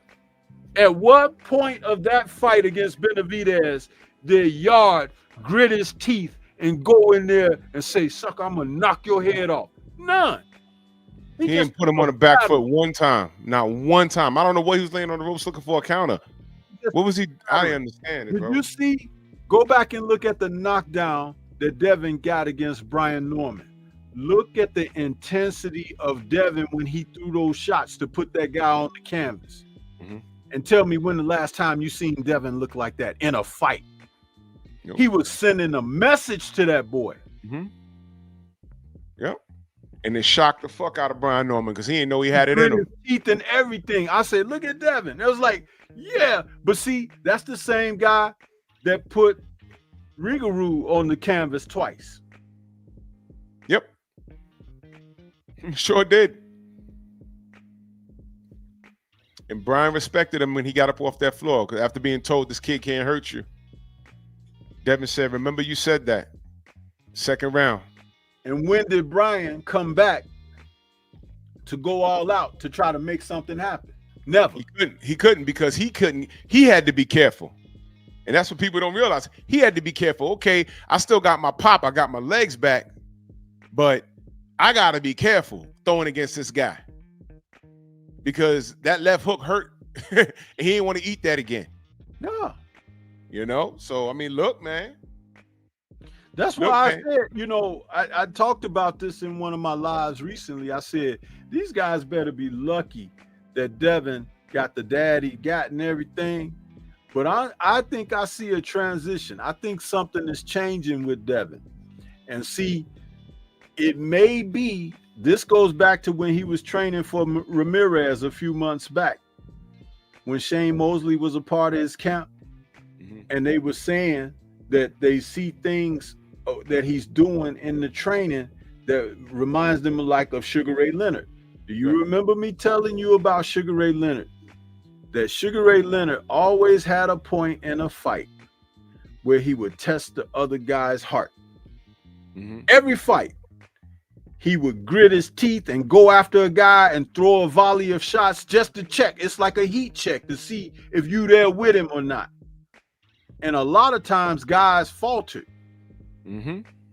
At what point of that fight against Benavidez did Yard grit his teeth and go in there and say, sucker, I'm going to knock your head off? None. He didn't put him on the back foot one time. Not one time. I don't know what he was laying on the ropes looking for a counter. What was he? I didn't understand it, bro. Did you see? Go back and look at the knockdown that Devin got against Brian Norman. Look at the intensity of Devin when he threw those shots to put that guy on the canvas. And tell me when the last time you seen Devin look like that in a fight. Yep. He was sending a message to that boy. Yep. And it shocked the fuck out of Brian Norman because he didn't know he had it in him. Teeth and everything. I said, look at Devin. It was like, yeah. But see, that's the same guy that put Rigaru on the canvas twice. Yep. Sure did. And Brian respected him when he got up off that floor because after being told this kid can't hurt you, Devin said, remember you said that. Second round. And when did Brian come back to go all out to try to make something happen? Never. He couldn't because he had to be careful. And that's what people don't realize. He had to be careful. Okay, I still got my pop. I got my legs back. But I got to be careful throwing against this guy. Because that left hook hurt and he didn't want to eat that again. Yeah. You know, so I mean, look, man. That's Look, why I man. said, you know, I talked about this in one of my lives recently. I said, these guys better be lucky that Devin got the dad he got and everything. But I think I see a transition. I think something is changing with Devin. And see, it may be, this goes back to when he was training for Ramirez a few months back, when Shane Mosley was a part of his camp. And they were saying that they see things that he's doing in the training that reminds them of Sugar Ray Leonard. Do you remember me telling you about Sugar Ray Leonard? That Sugar Ray Leonard always had a point in a fight where he would test the other guy's heart. Every fight, he would grit his teeth and go after a guy and throw a volley of shots just to check. It's like a heat check to see if you there with him or not. And a lot of times guys faltered.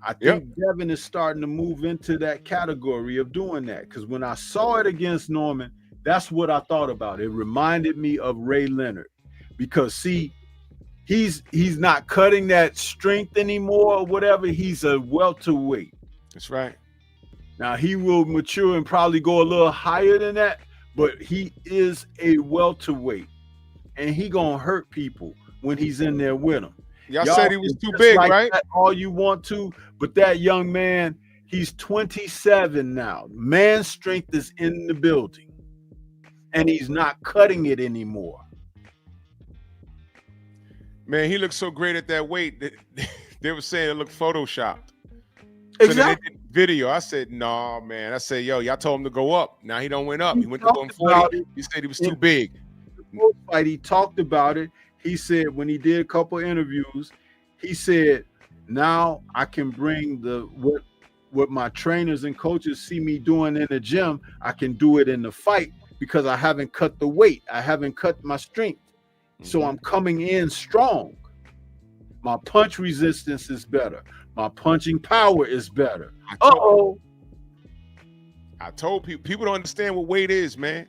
I think Devin is starting to move into that category of doing that. Because when I saw it against Norman, that's what I thought about. It reminded me of Ray Leonard. Because see, he's not cutting that strength anymore or whatever. He's a welterweight. That's right. Now he will mature and probably go a little higher than that, but he is a welterweight. And he gonna hurt people when he's in there with him. Y'all said he was too big, like right? All you want to, but that young man, he's 27 now. Man strength is in the building, and he's not cutting it anymore. Man, he looked so great at that weight that they were saying it looked photoshopped. Exactly. So they did video. I said, no, man. I said, yo, y'all told him to go up. Now he don't went up. He went to 140. He said he was too big. Fight, he talked about it. He said when he did a couple interviews, he said, now I can bring what my trainers and coaches see me doing in the gym, I can do it in the fight because I haven't cut the weight. I haven't cut my strength. So I'm coming in strong. My punch resistance is better. My punching power is better. I told people don't understand what weight is, man.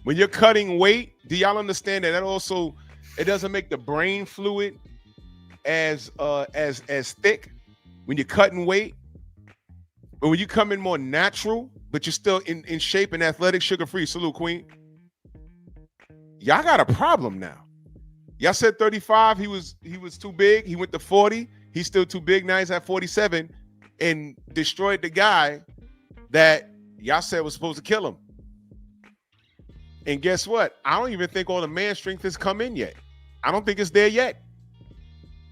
When you're cutting weight, do y'all understand that also it doesn't make the brain fluid as thick when you're cutting weight? But when you come in more natural, but you're still in shape and athletic, sugar-free, salute, Queen. Y'all got a problem now. Y'all said 35, he was too big. He went to 40. He's still too big. Now he's at 47 and destroyed the guy that y'all said was supposed to kill him. And guess what? I don't even think all the man strength has come in yet. I don't think it's there yet.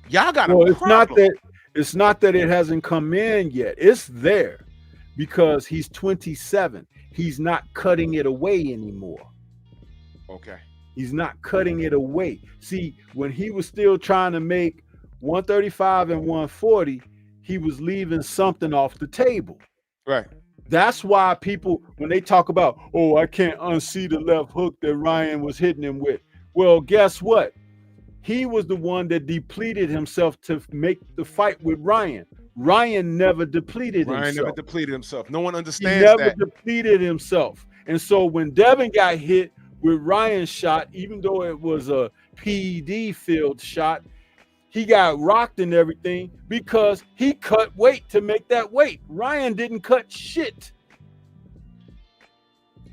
Y'all got a problem. It's not that it hasn't come in yet. It's there because he's 27. He's not cutting it away anymore. Okay. He's not cutting it away. See, when he was still trying to make 135 and 140, he was leaving something off the table. Right. That's why people, when they talk about, oh, I can't unsee the left hook that Ryan was hitting him with. Well, guess what? He was the one that depleted himself to make the fight with Ryan. Ryan never depleted himself. Ryan never depleted himself. No one understands that. He never depleted himself. And so when Devin got hit with Ryan's shot, even though it was a PED field shot, he got rocked and everything because he cut weight to make that weight. Ryan didn't cut shit.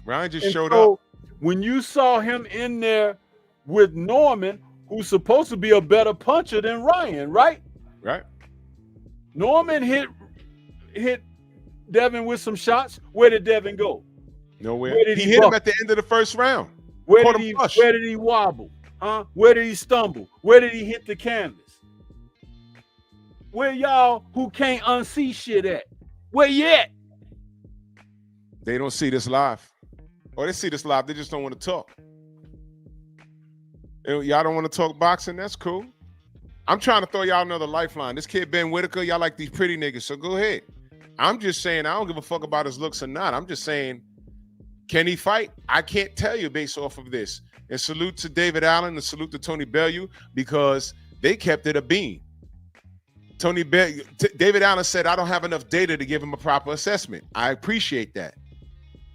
Ryan just showed up. When you saw him in there with Norman, who's supposed to be a better puncher than Ryan, right? Right. Norman hit Devin with some shots. Where did Devin go? Nowhere. He hit him at the end of the first round. Where did he wobble? Huh? Where did he stumble? Where did he hit the canvas? Where y'all who can't unsee shit at? Where you at? They don't see this live. Or they see this live, they just don't want to talk. Y'all don't want to talk boxing? That's cool. I'm trying to throw y'all another lifeline. This kid, Ben Whittaker, y'all like these pretty niggas, so go ahead. I'm just saying, I don't give a fuck about his looks or not. I'm just saying, can he fight? I can't tell you based off of this. And salute to David Allen and salute to Tony Bellew because they kept it a bean. David Allen said, I don't have enough data to give him a proper assessment. I appreciate that.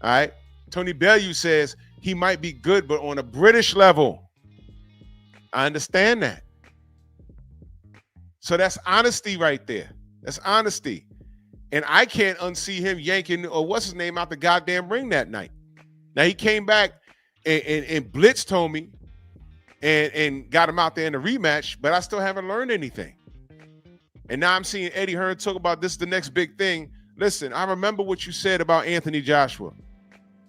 All right. Tony Bellew says he might be good, but on a British level. I understand that. So that's honesty right there. That's honesty. And I can't unsee him yanking, or what's his name, out the goddamn ring that night. Now, he came back and blitzed Tommy and got him out there in the rematch, but I still haven't learned anything. And now I'm seeing Eddie Hearn talk about this is the next big thing. Listen, I remember what you said about Anthony Joshua,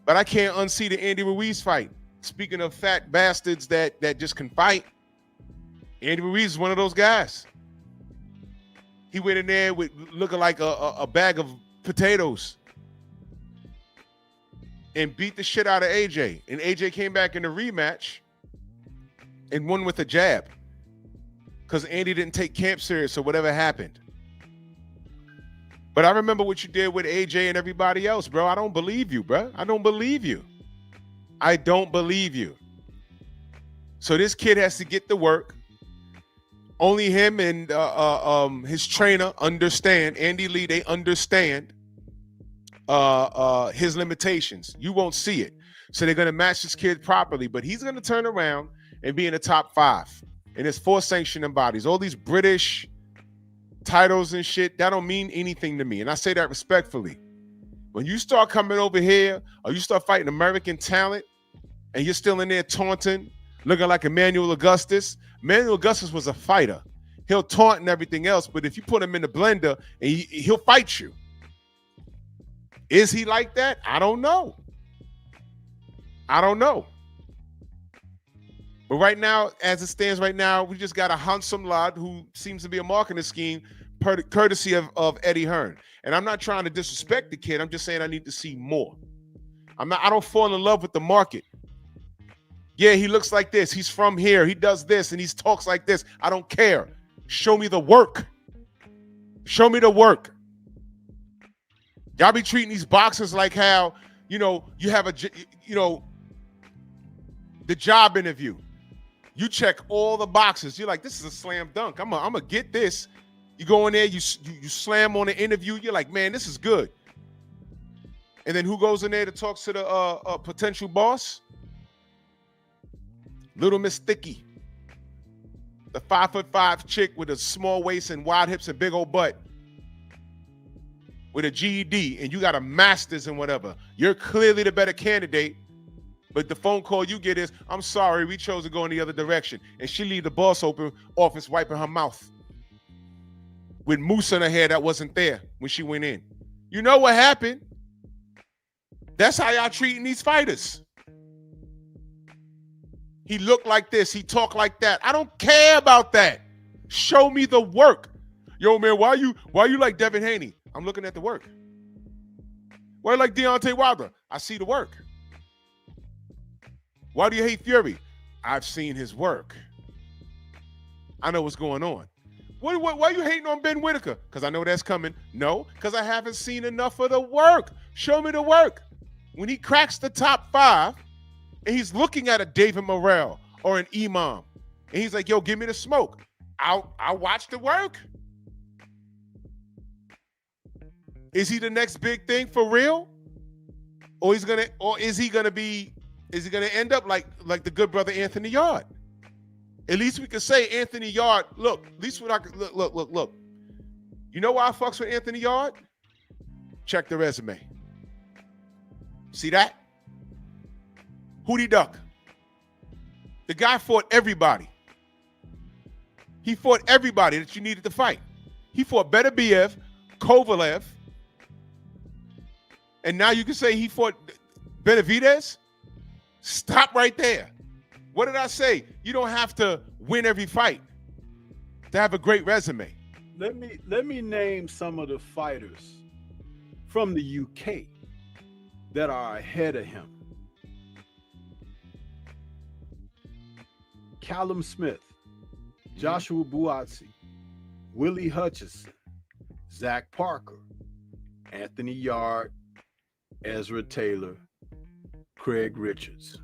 but I can't unsee the Andy Ruiz fight. Speaking of fat bastards that just can fight, Andy Ruiz is one of those guys. He went in there with looking like a bag of potatoes and beat the shit out of AJ. And AJ came back in the rematch and won with a jab because Andy didn't take camp serious or whatever happened. But I remember what you did with AJ and everybody else, bro. I don't believe you, bro. I don't believe you. I don't believe you. So this kid has to get the work. Only him and his trainer understand, Andy Lee, they understand his limitations. You won't see it. So they're going to match this kid properly, but he's going to turn around and be in the top 5. And there's 4 sanctioning bodies. All these British titles and shit, that don't mean anything to me. And I say that respectfully. When you start coming over here or you start fighting American talent and you're still in there taunting, looking like Emmanuel Augustus. Emmanuel Augustus was a fighter. He'll taunt and everything else, but if you put him in the blender, and he'll fight you. Is he like that? I don't know. I don't know. But right now, as it stands right now, we just got a handsome lad who seems to be a marketing scheme courtesy of Eddie Hearn. And I'm not trying to disrespect the kid. I'm just saying I need to see more. I don't fall in love with the market. Yeah, he looks like this. He's from here. He does this and he talks like this. I don't care. Show me the work. Show me the work. Y'all be treating these boxers like how, you have the job interview. You check all the boxes. You're like, this is a slam dunk. I'm gonna get this. You go in there, you slam on the interview. You're like, man, this is good. And then who goes in there to talk to the potential boss? Little Miss Thicky, the 5'5" chick with a small waist and wide hips and big old butt with a GED, and you got a master's and whatever. You're clearly the better candidate, but the phone call you get is, I'm sorry, we chose to go in the other direction. And she leave the boss open office wiping her mouth with mousse in her hair that wasn't there when she went in. You know what happened? That's how y'all treating these fighters. He looked like this. He talked like that. I don't care about that. Show me the work. Yo, man, why you like Devin Haney? I'm looking at the work. Why you like Deontay Wilder? I see the work. Why do you hate Fury? I've seen his work. I know what's going on. Why are you hating on Ben Whittaker? Because I know that's coming. No, because I haven't seen enough of the work. Show me the work. When he cracks the top 5, and he's looking at a David Morrell or an Imam, and he's like, yo, give me the smoke. I'll watch the work. Is he the next big thing for real? Or is he gonna end up like the good brother Anthony Yard? At least we could say Anthony Yard, look, at least what I could look. You know why I fucks with Anthony Yard? Check the resume. See that? Hootie Duck. The guy fought everybody. He fought everybody that you needed to fight. He fought Beterbiev, Kovalev, and now you can say he fought Benavidez? Stop right there. What did I say? You don't have to win every fight to have a great resume. Let me name some of the fighters from the UK that are ahead of him. Callum Smith, Joshua Buatsi, Willie Hutchison, Zach Parker, Anthony Yard, Ezra Taylor, Craig Richards.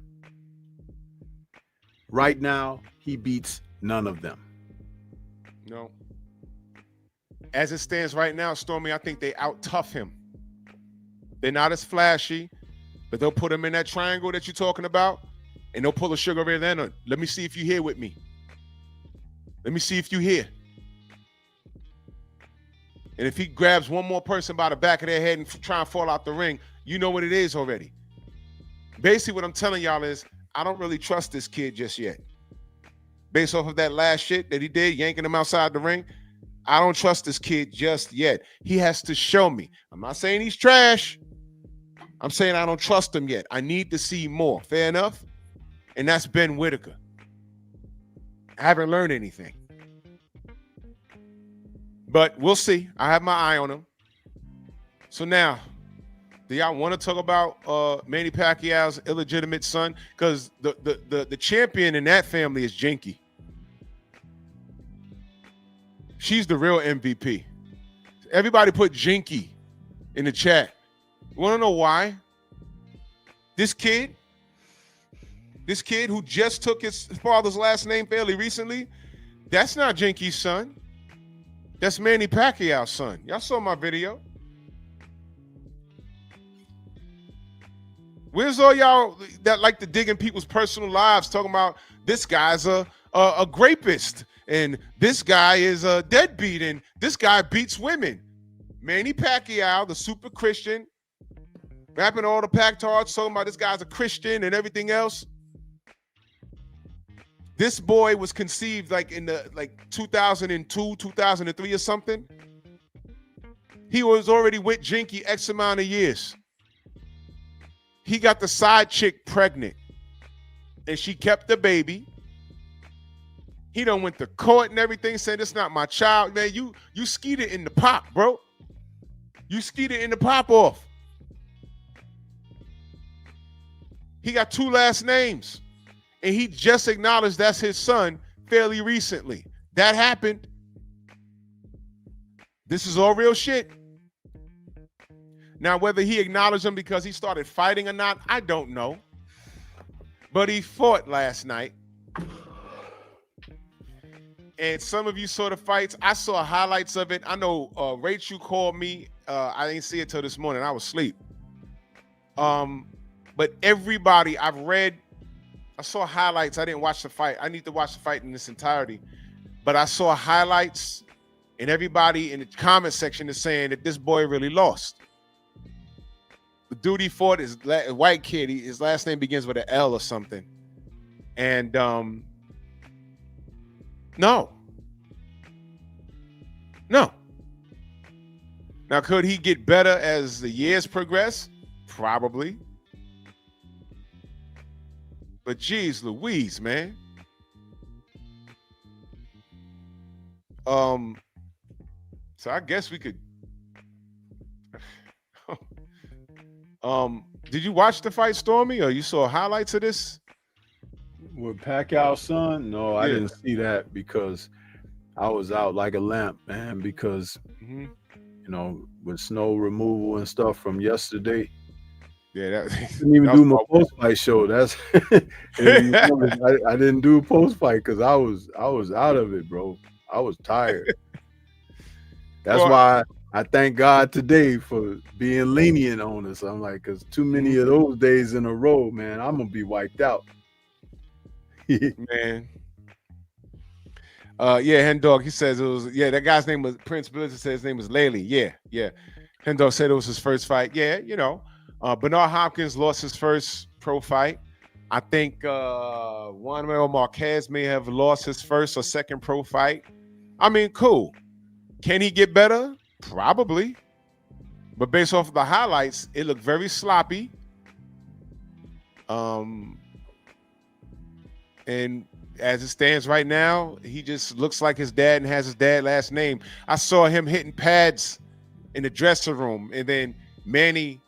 Right now, he beats none of them. No. As it stands right now, Stormy, I think they out-tough him. They're not as flashy, But they'll put him in that triangle that you're talking about, and they'll pull a Sugar Ray Leonard. Let me see if you're here with me. Let me see if you're here. And if he grabs one more person by the back of their head and try and fall out the ring, you know what it is already. Basically, what I'm telling y'all is I don't really trust this kid just yet. Based off of that last shit that he did, yanking him outside the ring, I don't trust this kid just yet. He has to show me. I'm not saying he's trash. I'm saying I don't trust him yet. I need to see more. Fair enough? And that's Ben Whittaker. I haven't learned anything. But we'll see. I have my eye on him. So now, do y'all want to talk about Manny Pacquiao's illegitimate son? Because the champion in that family is Jinky. She's the real MVP. Everybody put Jinky in the chat. You want to know why? This kid who just took his father's last name fairly recently, that's not Jinky's son. That's Manny Pacquiao's son. Y'all saw my video. Where's all y'all that like to dig in people's personal lives talking about this guy's a rapist and this guy is a deadbeat and this guy beats women? Manny Pacquiao, the super Christian, rapping all the Pactards, talking about this guy's a Christian and everything else. This boy was conceived in the 2002, 2003 or something. He was already with Jinky X amount of years. He got the side chick pregnant and she kept the baby. He done went to court and everything, saying it's not my child. Man, you skeeted in the pop, bro. You skeeted in the pop off. He got 2 last names. And he just acknowledged that's his son fairly recently. That happened. This is all real shit. Now, whether he acknowledged him because he started fighting or not, I don't know. But he fought last night. And some of you saw the fights. I saw highlights of it. I know Rachel called me. I didn't see it till this morning. I was asleep. But everybody I've read, I saw highlights. I didn't watch the fight. I need to watch the fight in its entirety. But I saw highlights, and everybody in the comment section is saying that this boy really lost. The dude he fought is a white kid. His last name begins with an L or something. And no. Now, could he get better as the years progress? Probably. But geez Louise, man. So I guess we could. Did you watch the fight, Stormy, or you saw highlights of this? With Pacquiao's son? No, I didn't see that because I was out like a lamp, man, because, you know, with snow removal and stuff from yesterday. Yeah, I didn't even do my post-fight show. That's I didn't do a post-fight because I was out of it, bro. I was tired. That's why I thank God today for being lenient on us. I'm like, because too many of those days in a row, man, I'm gonna be wiped out. Man. Hen Dog, he says it was, that guy's name was Prince Blizzard, said his name was Laley. Yeah. Hen Dog said it was his first fight. Yeah, you know. Bernard Hopkins lost his first pro fight. I think Juan Manuel Marquez may have lost his first or second pro fight. I mean, cool. Can he get better? Probably. But based off of the highlights, it looked very sloppy. And as it stands right now, he just looks like his dad and has his dad's last name. I saw him hitting pads in the dressing room, and then Manny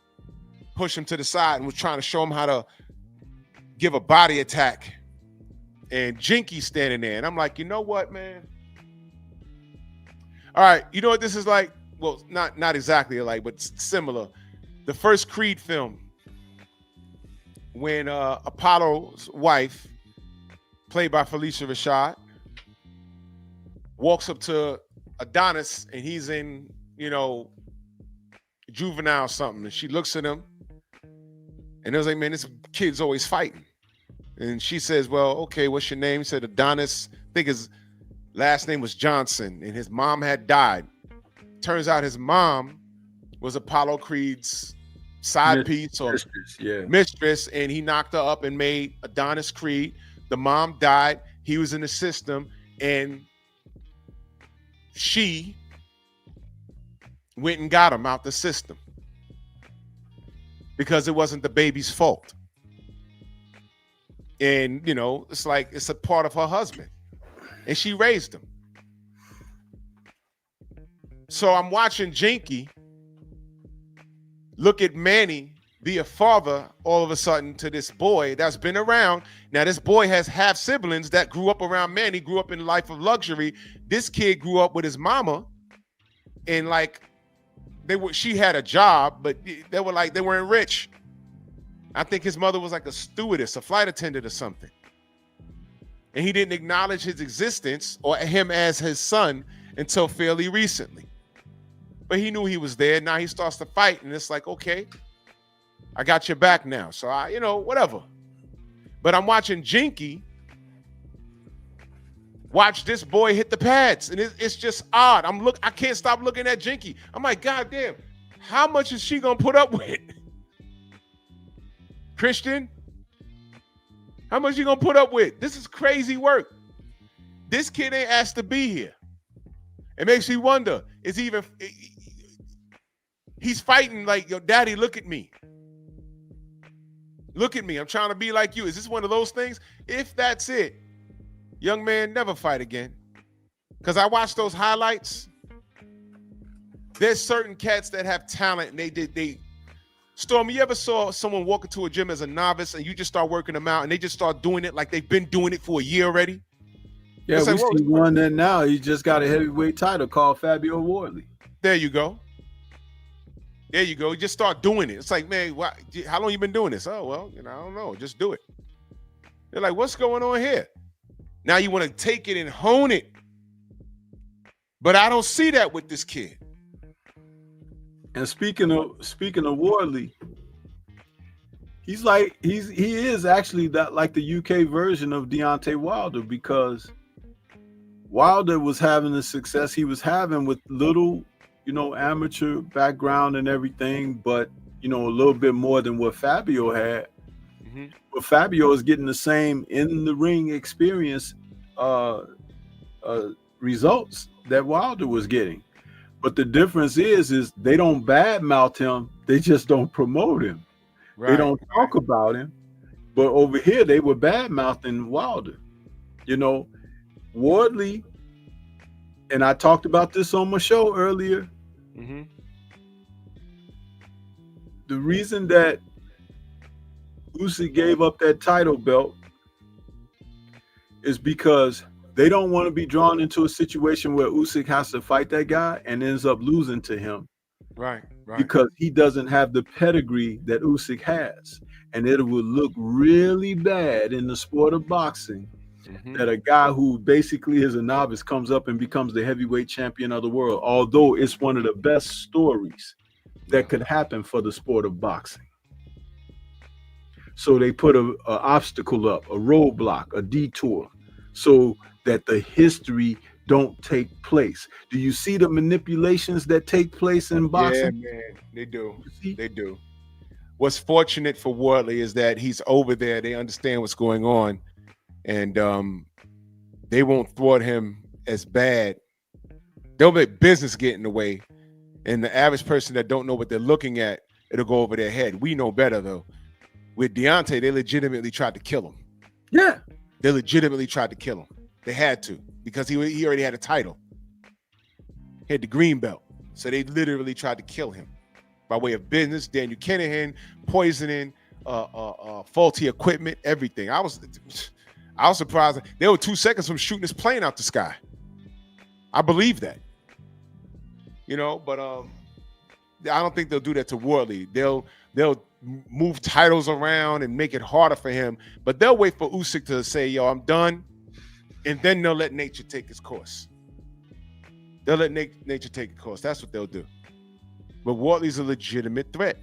pushed him to the side and was trying to show him how to give a body attack. And Jinky standing there. And I'm like, you know what, man? All right, you know what this is like? Well, not exactly alike, but similar. The first Creed film, when Apollo's wife, played by Felicia Rashad, walks up to Adonis, and he's in, juvenile something, and she looks at him, And I was like, man, this kid's always fighting. And she says, well, okay, what's your name? He said Adonis. I think his last name was Johnson, and his mom had died. Turns out his mom was Apollo Creed's side piece or mistress, and he knocked her up and made Adonis Creed. The mom died. He was in the system, and she went and got him out the system because it wasn't the baby's fault. And, you know, it's like it's a part of her husband, and she raised him. So I'm watching Jinky look at Manny be a father all of a sudden to this boy that's been around. Now, this boy has half siblings that grew up around Manny, grew up in a life of luxury. This kid grew up with his mama, and like she had a job, but they weren't rich. I think his mother was like a stewardess, a flight attendant or something. And he didn't acknowledge his existence or him as his son until fairly recently. But he knew he was there. Now he starts to fight, and it's like, okay, I got your back now. So whatever. But I'm watching Jinky watch this boy hit the pads, and it's just odd. I can't stop looking at Jinky. I'm like, God damn, how much is she gonna put up with? Christian, how much you gonna put up with? This is crazy work. This kid ain't asked to be here. It makes me wonder, he's fighting like, yo, daddy, look at me. Look at me. I'm trying to be like you. Is this one of those things? If that's it, young man, never fight again. Because I watched those highlights. There's certain cats that have talent, and they Stormy, you ever saw someone walk into a gym as a novice and you just start working them out and they just start doing it like they've been doing it for a year already? Yeah, we see one that now he just got a heavyweight title called Fabio Wardley. There you go. There you go. You just start doing it. It's like, man, how long you been doing this? Oh, well, I don't know. Just do it. They're like, what's going on here? Now you want to take it and hone it. But I don't see that with this kid. And speaking of Wardley, he is actually that like the UK version of Deontay Wilder, because Wilder was having the success he was having with little, amateur background and everything, but a little bit more than what Fabio had. Mm-hmm. But Fabio is getting the same in the ring experience results that Wilder was getting. But the difference is they don't badmouth him. They just don't promote him. Right. They don't talk about him. But over here, they were badmouthing Wilder. Wardley, and I talked about this on my show earlier. Mm-hmm. The reason that Usyk gave up that title belt is because they don't want to be drawn into a situation where Usyk has to fight that guy and ends up losing to him. Right. Because he doesn't have the pedigree that Usyk has. And it would look really bad in the sport of boxing that a guy who basically is a novice comes up and becomes the heavyweight champion of the world, although it's one of the best stories that could happen for the sport of boxing. So they put a obstacle up, a roadblock, a detour, so that the history don't take place. Do you see the manipulations that take place in boxing? Yeah, man, they do. They do. What's fortunate for Wardley is that he's over there. They understand what's going on, and they won't thwart him as bad. They'll let business get in the way, and the average person that don't know what they're looking at, it'll go over their head. We know better, though. With Deontay, they legitimately tried to kill him. Yeah. They legitimately tried to kill him. They had to, because he already had a title. He had the green belt. So they literally tried to kill him by way of business. Daniel Kinahan, poisoning, faulty equipment, everything. I was surprised. They were 2 seconds from shooting his plane out the sky. I believe that. But I don't think they'll do that to Wardley. They'll move titles around and make it harder for him, but they'll wait for Usyk to say, yo, I'm done. And then they'll let nature take its course. They'll let nature take its course. That's what they'll do. But Wardley's a legitimate threat.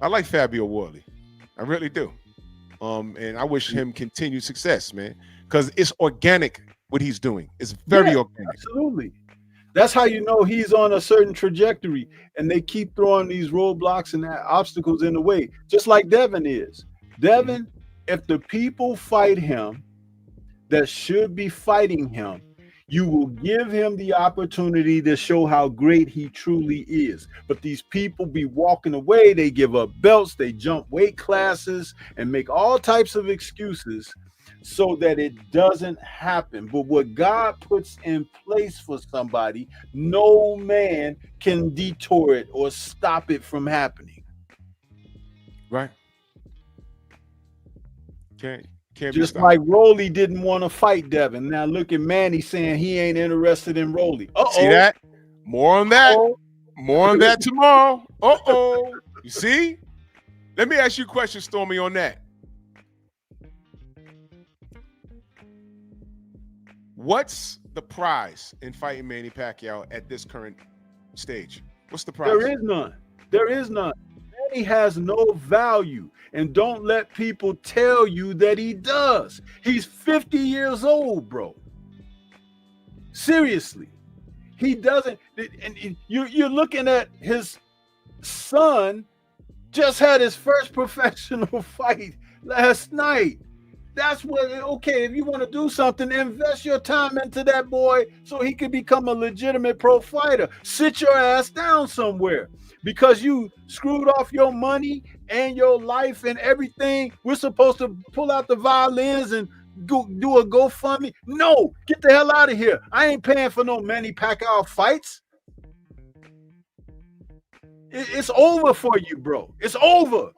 I like Fabio Worley. I really do. And I wish him continued success, man, because it's organic what he's doing. It's very organic. Absolutely. That's how you know he's on a certain trajectory, and they keep throwing these roadblocks and obstacles in the way, just like Devin is. Devin, if the people fight him that should be fighting him, you will give him the opportunity to show how great he truly is. But these people be walking away, they give up belts, they jump weight classes, and make all types of excuses so that it doesn't happen. But what God puts in place for somebody, no man can detour it or stop it from happening. Right. Can't Just like Rolly didn't want to fight Devin. Now look at Manny saying he ain't interested in Rolly. See that? More on that. More on that tomorrow. You see? Let me ask you a question, Stormy, on that. What's the prize in fighting Manny Pacquiao at this current stage? What's the prize? There is none. There is none. Manny has no value. And don't let people tell you that he does. He's 50 years old, bro. Seriously. He doesn't. And you're looking at his son just had his first professional fight last night. That's what, okay, if you want to do something, invest your time into that boy so he can become a legitimate pro fighter. Sit your ass down somewhere. Because you screwed off your money and your life and everything, we're supposed to pull out the violins and do a GoFundMe. No, get the hell out of here. I ain't paying for no Manny Pacquiao fights. It's over for you, bro. It's over.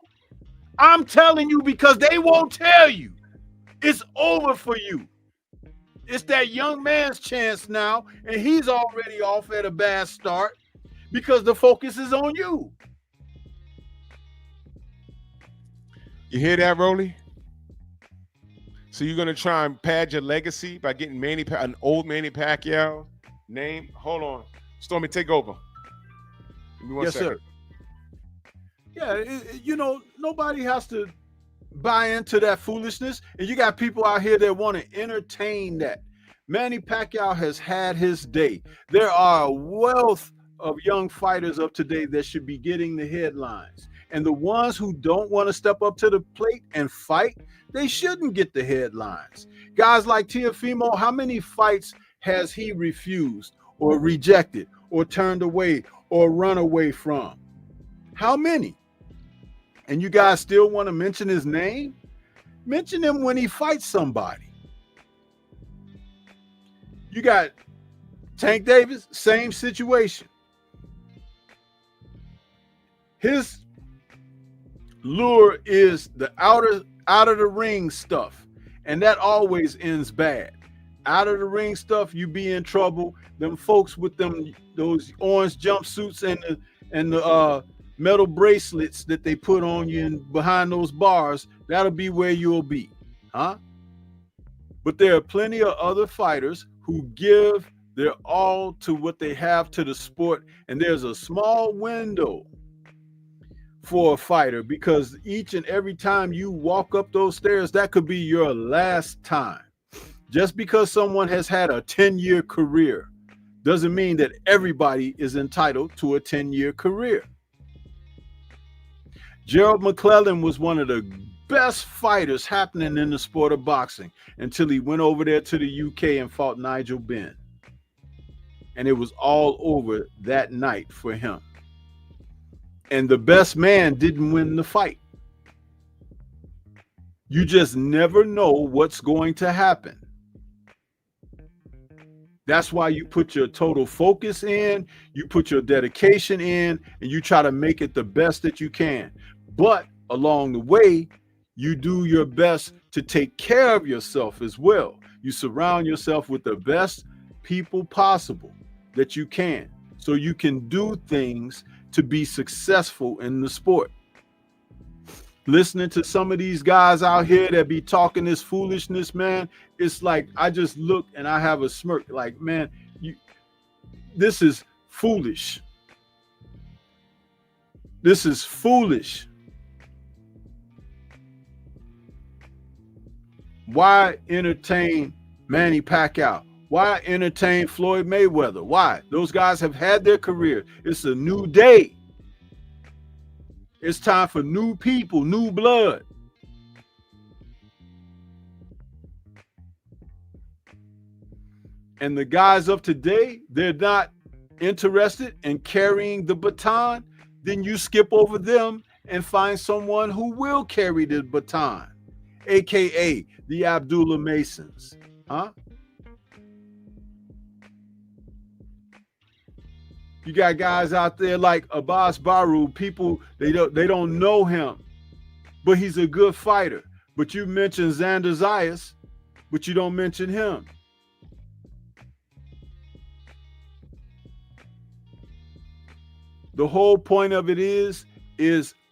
I'm telling you because they won't tell you. It's over for you. It's that young man's chance now, and he's already off at a bad start. Because the focus is on you. You hear that, Rolly? So you're gonna try and pad your legacy by getting an old Manny Pacquiao name? Hold on, Stormy, take over. Give me one second. Sir. Yeah, nobody has to buy into that foolishness, and you got people out here that want to entertain that. Manny Pacquiao has had his day. There are a wealth of young fighters of today that should be getting the headlines. And the ones who don't want to step up to the plate and fight, they shouldn't get the headlines. Guys like Teofimo, how many fights has he refused or rejected or turned away or run away from? How many? And you guys still want to mention his name? Mention him when he fights somebody. You got Tank Davis, same situation. His lure is the out of the ring stuff, and that always ends bad. Out of the ring stuff, you be in trouble. Them folks with those orange jumpsuits and the metal bracelets that they put on you and behind those bars, that'll be where you'll be, huh? But there are plenty of other fighters who give their all to what they have to the sport, and there's a small window for a fighter, because each and every time you walk up those stairs, that could be your last time. Just because someone has had a 10-year career doesn't mean that everybody is entitled to a 10-year career. Gerald McClellan was one of the best fighters happening in the sport of boxing until he went over there to the UK and fought Nigel Benn. And it was all over that night for him. And the best man didn't win the fight. You just never know what's going to happen. That's why you put your total focus in, you put your dedication in, and you try to make it the best that you can. But along the way, you do your best to take care of yourself as well. You surround yourself with the best people possible that you can, so you can do things to be successful in the sport. Listening to some of these guys out here that be talking this foolishness, man, it's like I just look and I have a smirk like, man, this is foolish. This is foolish. Why entertain Manny Pacquiao? Why entertain Floyd Mayweather? Why? Those guys have had their career. It's a new day. It's time for new people, new blood. And the guys of today, they're not interested in carrying the baton. Then you skip over them and find someone who will carry the baton, aka the Abdullah Masons. Huh? You got guys out there like Abbas Baru, people they don't know him, but he's a good fighter. But you mention Xander Zayas, but you don't mention him. The whole point of it is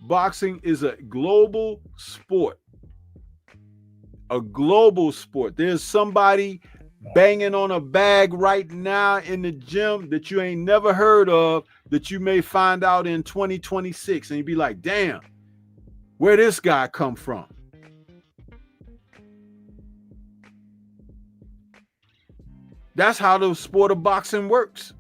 boxing is a global sport. A global sport. There's somebody banging on a bag right now in the gym that you ain't never heard of, that you may find out in 2026, and you'd be like, damn, where this guy come from? That's how the sport of boxing works.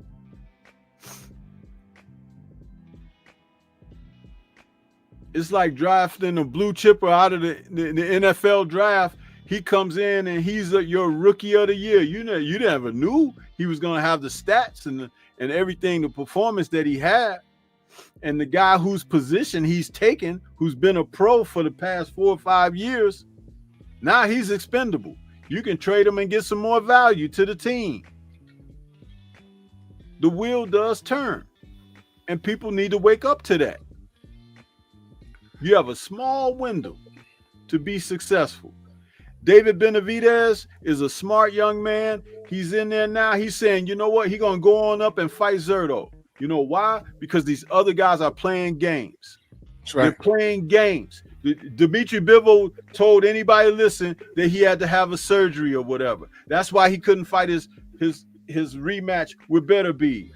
It's like drafting a blue chipper out of the NFL draft. He comes in and he's your rookie of the year. You never knew he was going to have the stats and everything, the performance that he had. And the guy whose position he's taken, who's been a pro for the past 4 or 5 years, now he's expendable. You can trade him and get some more value to the team. The wheel does turn, and people need to wake up to that. You have a small window to be successful. David Benavidez is a smart young man. He's in there now. He's saying, you know what? He's going to go on up and fight Zerto. You know why? Because these other guys are playing games. That's right. They're playing games. Dimitri Bivol told anybody listen that he had to have a surgery or whatever. That's why he couldn't fight his rematch with Beterbiev.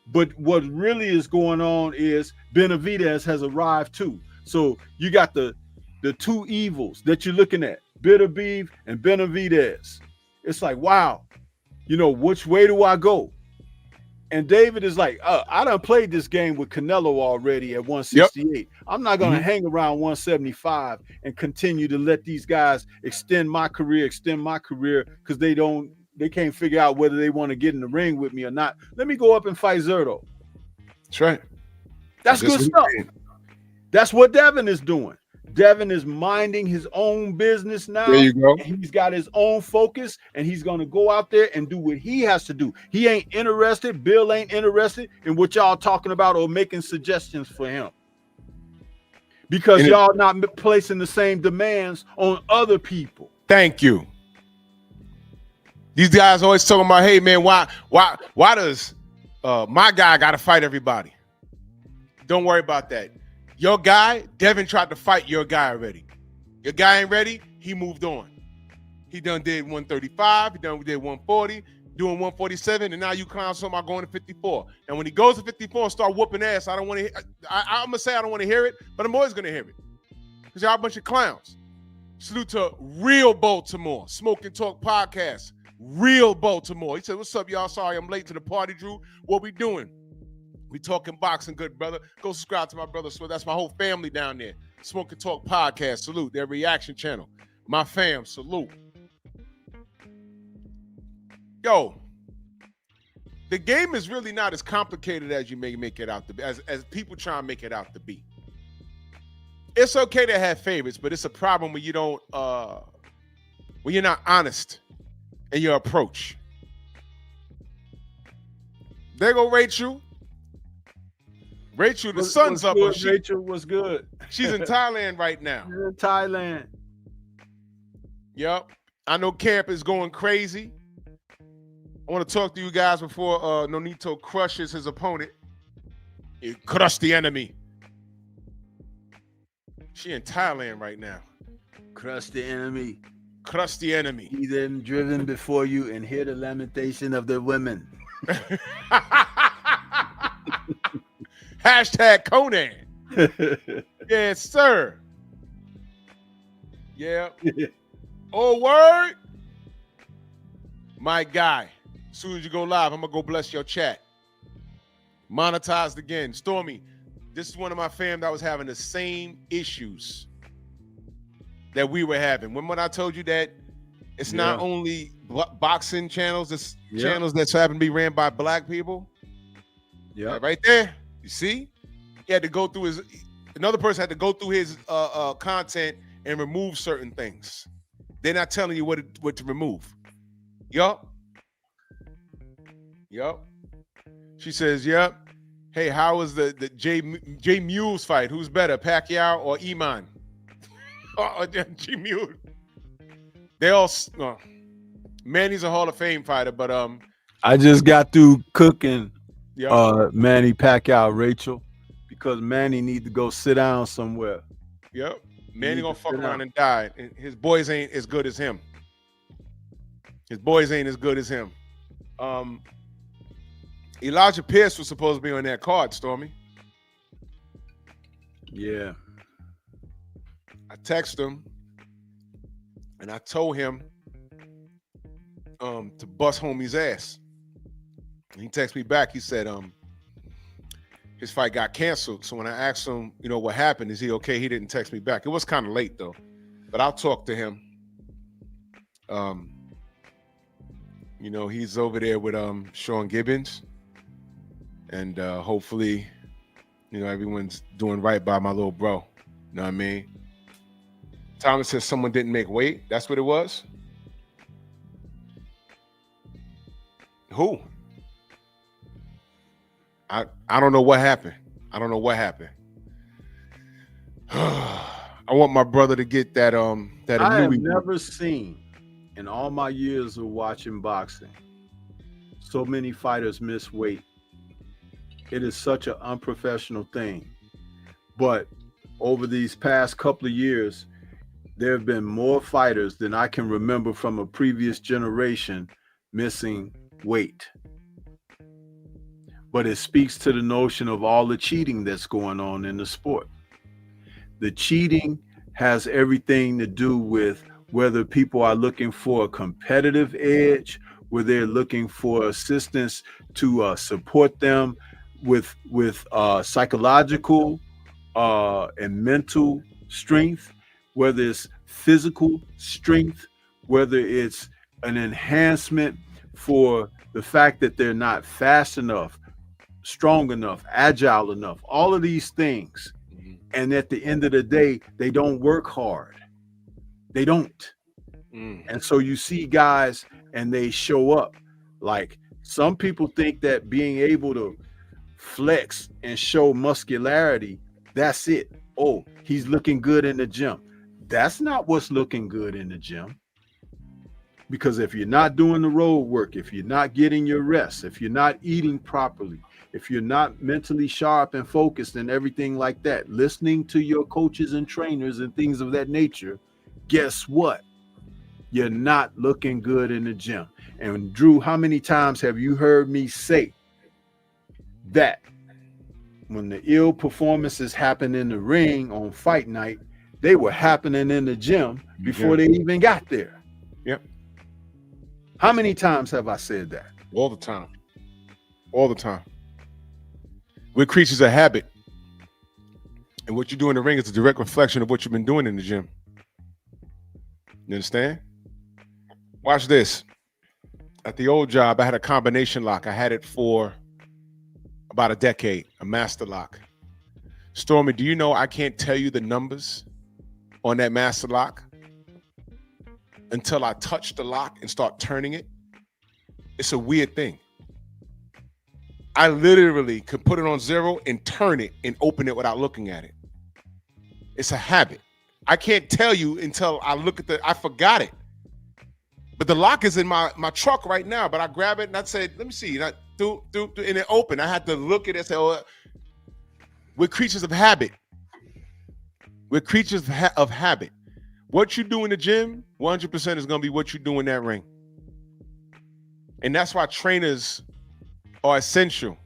But what really is going on is Benavidez has arrived too. So you got the two evils that you're looking at, Beterbiev and Benavidez. It's like, wow, which way do I go? And David is like, I done played this game with Canelo already at 168. Yep. I'm not going to hang around 175 and continue to let these guys extend my career because they can't figure out whether they want to get in the ring with me or not. Let me go up and fight Zerto. That's right. That's good stuff. That's what Devin is doing. Devin is minding his own business now. There you go. He's got his own focus, and he's going to go out there and do what he has to do. He ain't interested. Bill ain't interested in what y'all talking about or making suggestions for him. Because y'all not placing the same demands on other people. Thank you. These guys always talking about, hey man, why does my guy got to fight everybody? Don't worry about that. Your guy, Devin, tried to fight your guy already. Your guy ain't ready. He moved on. He done did 135. He done did 140, doing 147, and now you clowns talking about going to 54. And when he goes to 54 and start whooping ass, I don't want to. I'm gonna say I don't want to hear it, but I'm always gonna hear it because y'all a bunch of clowns. Salute to Real Baltimore Smoke and Talk Podcast. Real Baltimore. He said, "What's up, y'all? Sorry I'm late to the party, Drew. What we doing? We talking boxing, good brother. Go subscribe to my brother. So that's my whole family down there. Smoke and Talk Podcast. Salute. Their reaction channel. My fam. Salute. Yo, the game is really not as complicated as you may make it out to be, as people try and make it out to be. It's okay to have favorites, but it's a problem when you don't, when you're not honest in your approach. They go Rachel. Rachel, the sun's up. Rachel was good. She's in Thailand right now. She's in Thailand. Yep. I know camp is going crazy. I want to talk to you guys before Nonito crushes his opponent. He crushed the enemy. She in Thailand right now. Crush the enemy. Crush the enemy. He then driven before you and hear the lamentation of the women. Hashtag Conan. Yes, sir. Yeah. Oh, word. My guy. As soon as you go live, I'm going to go bless your chat. Monetized again. Stormy, this is one of my fam that was having the same issues that we were having. When I told you that it's not only boxing channels, it's channels that happen to be ran by black people. Yeah, right there. You see? He had to go through another person had to go through his content and remove certain things. They're not telling you what to remove. Yup. She says, yup. Hey, how was the J Mules fight? Who's better, Pacquiao or Iman? G Mule. They all Manny's a Hall of Fame fighter, but I just got through cooking Manny Pacquiao, Rachel, because Manny need to go sit down somewhere. Yep. Manny gonna fuck around and die. And his boys ain't as good as him. Elijah Pierce was supposed to be on that card, Stormy. Yeah. I texted him and I told him to bust homie's ass. And he texted me back. He said his fight got canceled. So when I asked him, what happened, is he okay? He didn't text me back. It was kind of late though, but I'll talk to him. He's over there with Sean Gibbons, and hopefully, everyone's doing right by my little bro. You know what I mean? Thomas says someone didn't make weight. That's what it was. Who? I don't know what happened. I want my brother to get that that I have Anui. never seen in all my years of watching boxing so many fighters miss weight. It is such an unprofessional thing. But over these past couple of years, there have been more fighters than I can remember from a previous generation missing weight. But it speaks to the notion of all the cheating that's going on in the sport. The cheating has everything to do with whether people are looking for a competitive edge, where they're looking for assistance to support them with psychological and mental strength, whether it's physical strength, whether it's an enhancement for the fact that they're not fast enough, strong enough, agile enough, all of these things. And at the end of the day, they don't work hard. They don't. And so you see guys and they show up. Like some people think that being able to flex and show muscularity, that's it. Oh, he's looking good in the gym. That's not what's looking good in the gym. Because if you're not doing the road work, if you're not getting your rest, if you're not eating properly, if you're not mentally sharp and focused and everything like that, listening to your coaches and trainers and things of that nature, guess what? You're not looking good in the gym. And Drew, how many times have you heard me say that when the ill performances happen in the ring on fight night, they were happening in the gym before they even got there? Yep. How many times have I said that? All the time. We're creatures of habit. And what you do in the ring is a direct reflection of what you've been doing in the gym. You understand? Watch this. At the old job, I had a combination lock. I had it for about a decade, a master lock. Stormy, do you know I can't tell you the numbers on that master lock until I touch the lock and start turning it? It's a weird thing. I literally could put it on 0 and turn it and open it without looking at it. It's a habit. I can't tell you until I look at I forgot it. But the lock is in my truck right now, but I grab it and I said, let me see. And and it opened. I had to look at it and say, oh, we're creatures of habit. We're creatures of habit. What you do in the gym, 100% is going to be what you do in that ring. And that's why trainers are essential.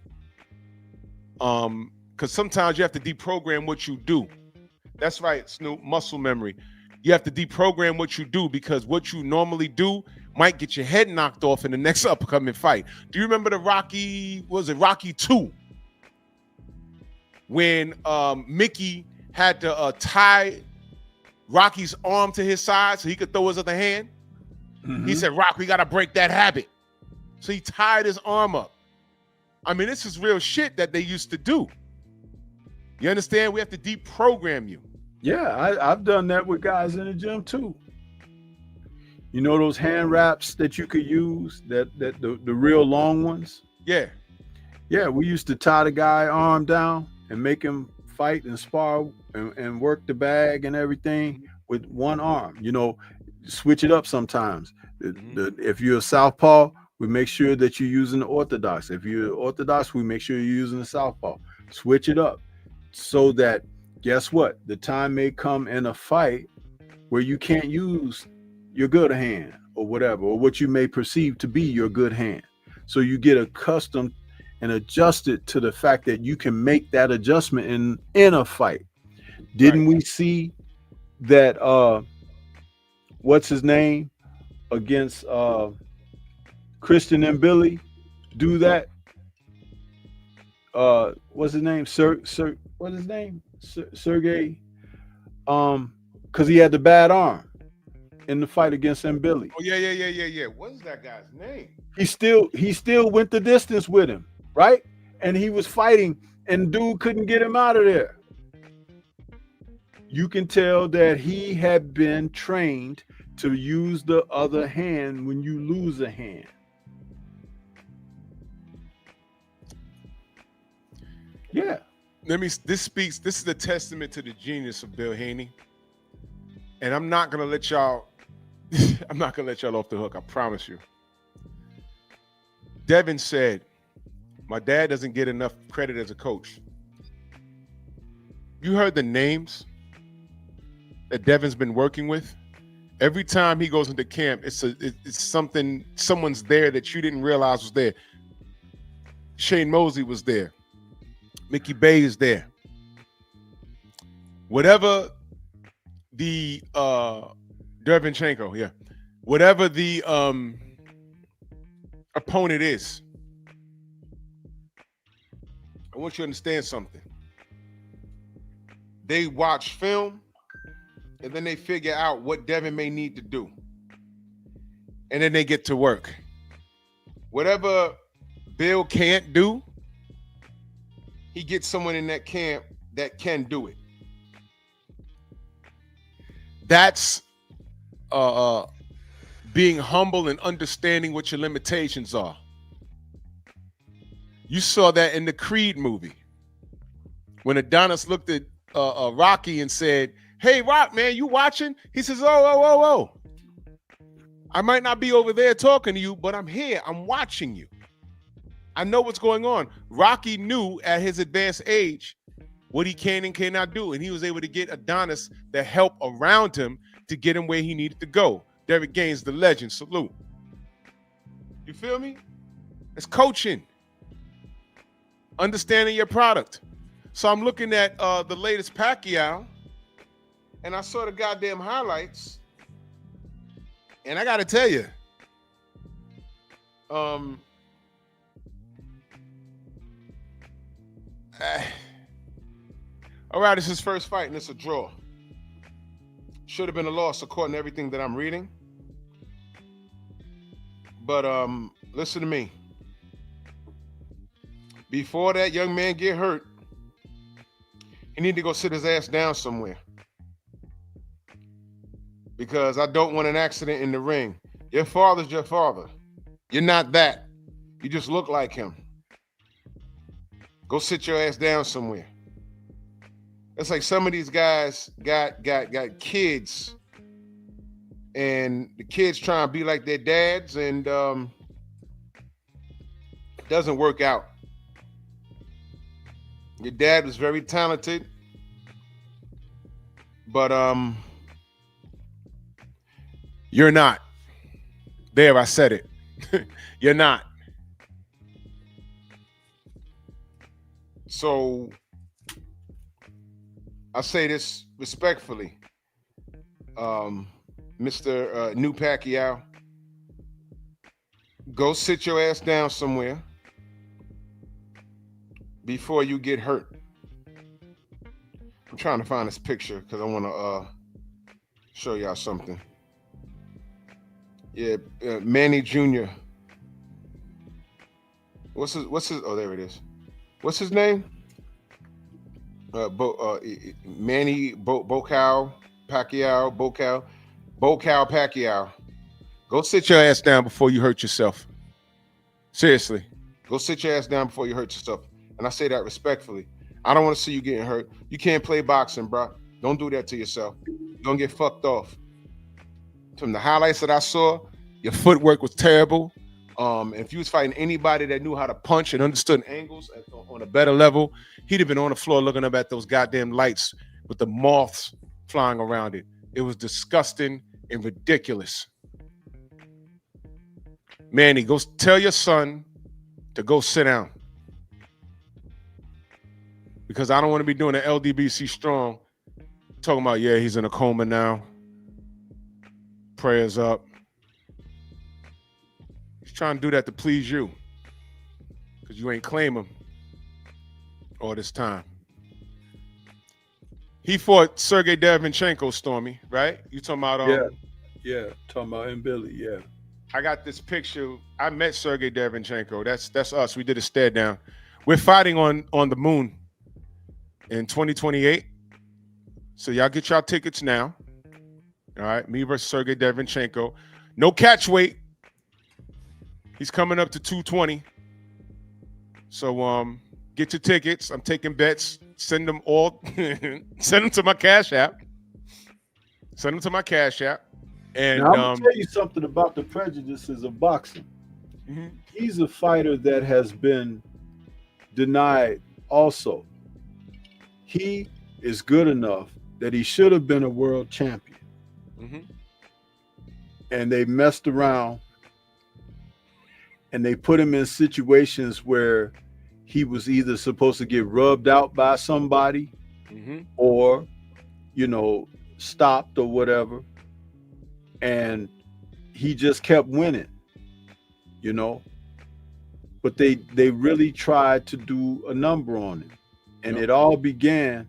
Because sometimes you have to deprogram what you do. That's right, Snoop, muscle memory. You have to deprogram what you do, because what you normally do might get your head knocked off in the next upcoming fight. Do you remember the Rocky 2? When Mickey had to tie Rocky's arm to his side so he could throw his other hand? He said, Rock, we got to break that habit. So he tied his arm up. I mean, this is real shit that they used to do. You understand? We have to deprogram you. Yeah, I've done that with guys in the gym too. You know those hand wraps that you could use, that the real long ones? Yeah. Yeah, we used to tie the guy arm down and make him fight and spar and work the bag and everything with one arm. You know, switch it up sometimes. If you're a southpaw, we make sure that you're using the orthodox. If you're orthodox, we make sure you're using the southpaw. Switch it up so that, guess what? The time may come in a fight where you can't use your good hand or whatever, or what you may perceive to be your good hand. So you get accustomed and adjusted to the fact that you can make that adjustment in a fight. Didn't we see that what's his name against Christian and Billy do that? What's his name? What's his name? Sergey. Because he had the bad arm in the fight against Billy. Oh yeah. What is that guy's name? He still went the distance with him, right? And he was fighting, and dude couldn't get him out of there. You can tell that he had been trained to use the other hand when you lose a hand. Yeah. This is a testament to the genius of Bill Haney. And I'm not gonna let y'all off the hook, I promise you. Devin said, my dad doesn't get enough credit as a coach. You heard the names that Devin's been working with? Every time he goes into camp, it's someone's there that you didn't realize was there. Shane Mosley was there. Mickey Bay is there. Whatever the Dervinchenko, yeah. Whatever the opponent is, I want you to understand something. They watch film, and then they figure out what Devin may need to do. And then they get to work. Whatever Bill can't do, he gets someone in that camp that can do it. That's being humble and understanding what your limitations are. You saw that in the Creed movie when Adonis looked at Rocky and said, "Hey, Rock, man, you watching?" He says, "Oh. I might not be over there talking to you, but I'm here. I'm watching you. I know what's going on." Rocky knew at his advanced age what he can and cannot do, and he was able to get Adonis the help around him to get him where he needed to go. Derrick Gaines, the legend, salute. You feel me? It's coaching. Understanding your product. So I'm looking at the latest Pacquiao, and I saw the goddamn highlights, and I got to tell you, all right, it's his first fight, and it's a draw. Should have been a loss according to everything that I'm reading. But listen to me. Before that young man get hurt, he need to go sit his ass down somewhere. Because I don't want an accident in the ring. Your father's your father. You're not that. You just look like him. Go sit your ass down somewhere. It's like some of these guys got kids, and the kids trying to be like their dads, and it doesn't work out. Your dad was very talented, but you're not. There, I said it. You're not. So I say this respectfully. Mr. New Pacquiao, go sit your ass down somewhere before you get hurt. I'm trying to find this picture because I want to show y'all something. Yeah, Manny Jr. What's his? Oh, there it is. What's his name? Manny Pacquiao. Go sit your ass down before you hurt yourself. Seriously, go sit your ass down before you hurt yourself. And I say that respectfully. I don't want to see you getting hurt. You can't play boxing, bro. Don't do that to yourself. You're gonna get fucked off. From the highlights that I saw, your footwork was terrible. If you was fighting anybody that knew how to punch and understood angles on a better level, he'd have been on the floor looking up at those goddamn lights with the moths flying around it. It was disgusting and ridiculous. Manny, go tell your son to go sit down. Because I don't want to be doing an LDBC Strong talking about, yeah, he's in a coma now. Prayers up. He's trying to do that to please you. Because you ain't claim him all this time. He fought Sergey Derevyanchenko, Stormy, right? You talking about yeah, talking about him, Billy, yeah. I got this picture. I met Sergey Derevyanchenko. That's us. We did a stare down. We're fighting on the moon in 2028. So y'all get y'all tickets now. All right, me versus Sergey Derevyanchenko. No catch weight. He's coming up to 220. So get your tickets. I'm taking bets. Send them all. Send them to my Cash App. Send them to my Cash App. And now, I'm gonna tell you something about the prejudices of boxing. Mm-hmm. He's a fighter that has been denied also. He is good enough that he should have been a world champion. Mm-hmm. And they messed around and they put him in situations where he was either supposed to get rubbed out by somebody or, stopped or whatever. And he just kept winning, But they really tried to do a number on him. And it all began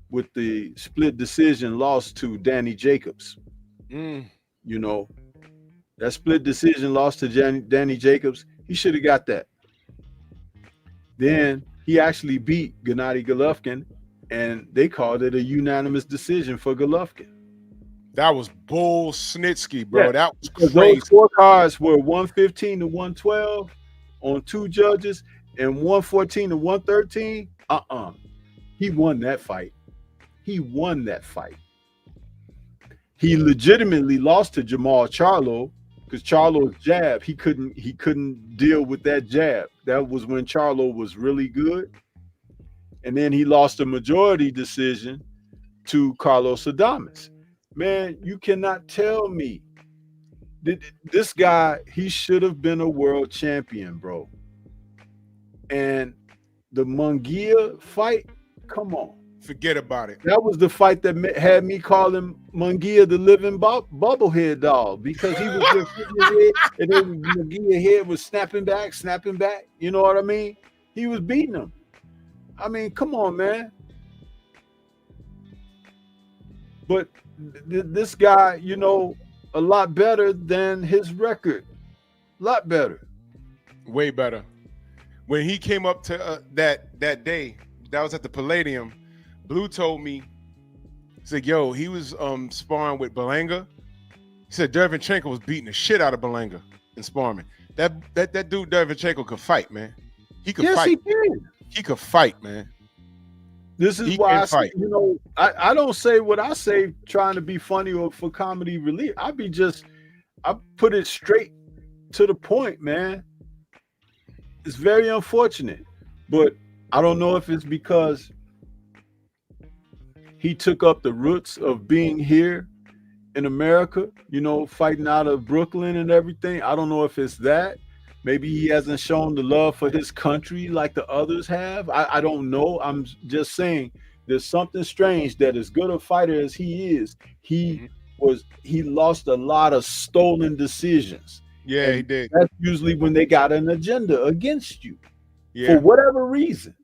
with the split decision loss to Danny Jacobs. That split decision loss to Danny Jacobs, he should have got that. Then he actually beat Gennady Golovkin, and they called it a unanimous decision for Golovkin. That was bull snitsky, bro. Yeah. That was crazy. Those scorecards were 115 to 112 on two judges and 114 to 113. He won that fight. He legitimately lost to Jamal Charlo because Charlo's jab, he couldn't deal with that jab. That was when Charlo was really good. And then he lost a majority decision to Carlos Adames. Man, you cannot tell me this guy, he should have been a world champion, bro. And the Munguia fight, come on. Forget about it. That was the fight that had me calling Munguia the living bubblehead doll because he was just hitting his head and then Munguia's head was snapping back. You know what I mean? He was beating him. I mean, come on, man. But this guy, a lot better than his record. A lot better. Way better. When he came up to that day, that was at the Palladium, Blue told me, he said, yo, he was sparring with Berlanga. He said Derevyanchenko was beating the shit out of Berlanga in sparring. That dude Derevyanchenko could fight, man. He could fight. Yes, he did. He could fight, man. This is why I say, I don't say what I say trying to be funny or for comedy relief. I put it straight to the point, man. It's very unfortunate, but I don't know if it's because he took up the roots of being here in America, fighting out of Brooklyn and everything. I don't know if it's that. Maybe he hasn't shown the love for his country like the others have. I don't know. I'm just saying there's something strange that as good a fighter as he is, he was he lost a lot of stolen decisions. Yeah, And he did. that's usually when they got an agenda against you Yeah. for whatever reason.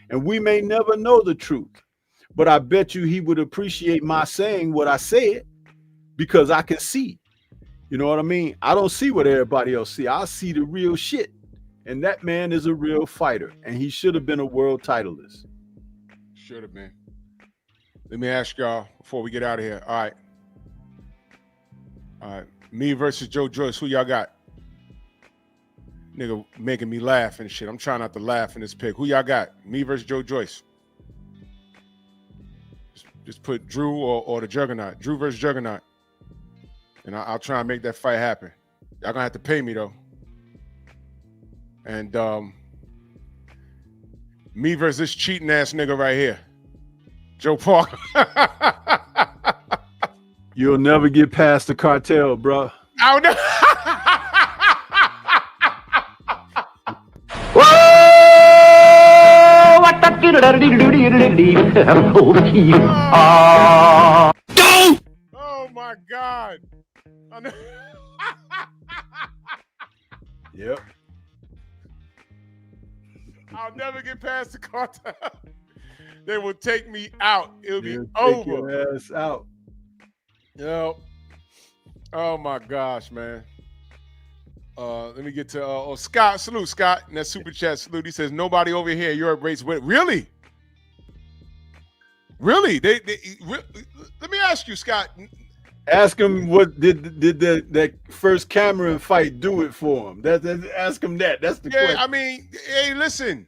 And we may never know the truth, but I bet you he would appreciate my saying what I said because I can see. You know what I mean? I don't see what everybody else see. I see the real shit. And that man is a real fighter, and he should have been a world titleist. Should have been. Let me ask y'all before we get out of here. All right. Me versus Joe Joyce. Who y'all got? Nigga making me laugh and shit. I'm trying not to laugh in this pick. Who y'all got? Me versus Joe Joyce. Just put Drew or the Juggernaut. Drew versus Juggernaut. And I'll try and make that fight happen. Y'all gonna have to pay me though. And me versus this cheating ass nigga right here. Joe Parker. You'll never get past the cartel, bro. I'll never. Oh my God. Yep. I'll never get past the cartel. They will take me out. It'll be Take over. your ass out. Yo. Oh my gosh, man. Let me get to Scott. Salute, Scott. In that super chat, salute. He says nobody over here. Europe rates with really. Let me ask you, Scott. Ask him what did that first Cameron fight do it for him? Ask him that. That's the question. I mean, hey, listen.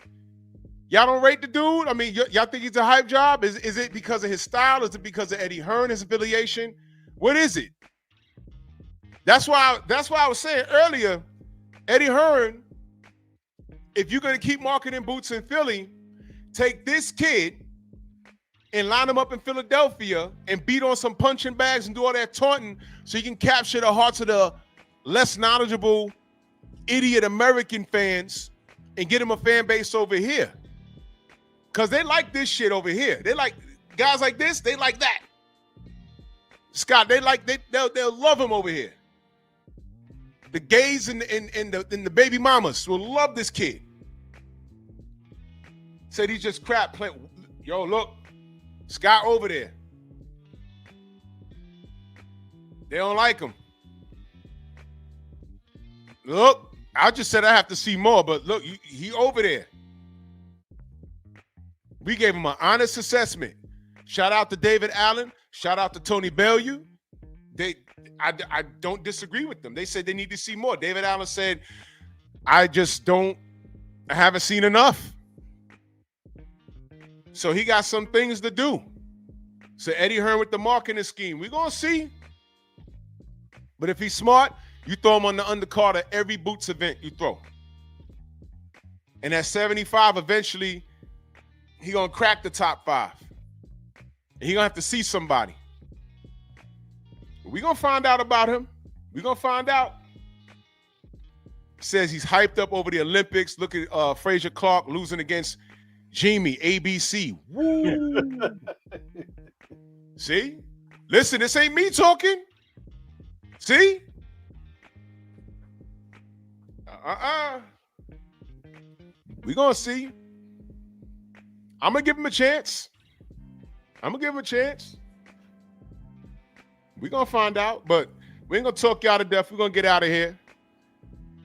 Y'all don't rate the dude? I mean, y'all think he's a hype job? Is it because of his style? Is it because of Eddie Hearn, his affiliation? What is it? That's why I was saying earlier, Eddie Hearn, if you're going to keep marketing boots in Philly, take this kid and line him up in Philadelphia and beat on some punching bags and do all that taunting so you can capture the hearts of the less knowledgeable idiot American fans and get him a fan base over here. Because they like this shit over here. They like guys like this. They like that. Scott, they'll love him over here. The gays and the baby mamas will love this kid. Said he's just crap. Yo, look. Scott over there. They don't like him. Look, I just said I have to see more, but look, he over there. We gave him an honest assessment. Shout out to David Allen. Shout out to Tony Bellew. I don't disagree with them. They said they need to see more. David Allen said, I haven't seen enough. So he got some things to do. So Eddie Hearn with the marketing scheme. We're going to see. But if he's smart, you throw him on the undercard of every Boots event you throw. And at 75, eventually, he going to crack the top 5. And he going to have to see somebody. We're going to find out about him. We're going to find out. Says he's hyped up over the Olympics. Look at Frazier Clark losing against Jamie, ABC. Woo. See? Listen, this ain't me talking. See? We're going to see. I'm going to give him a chance. We're going to find out, but we ain't going to talk y'all to death. We're going to get out of here.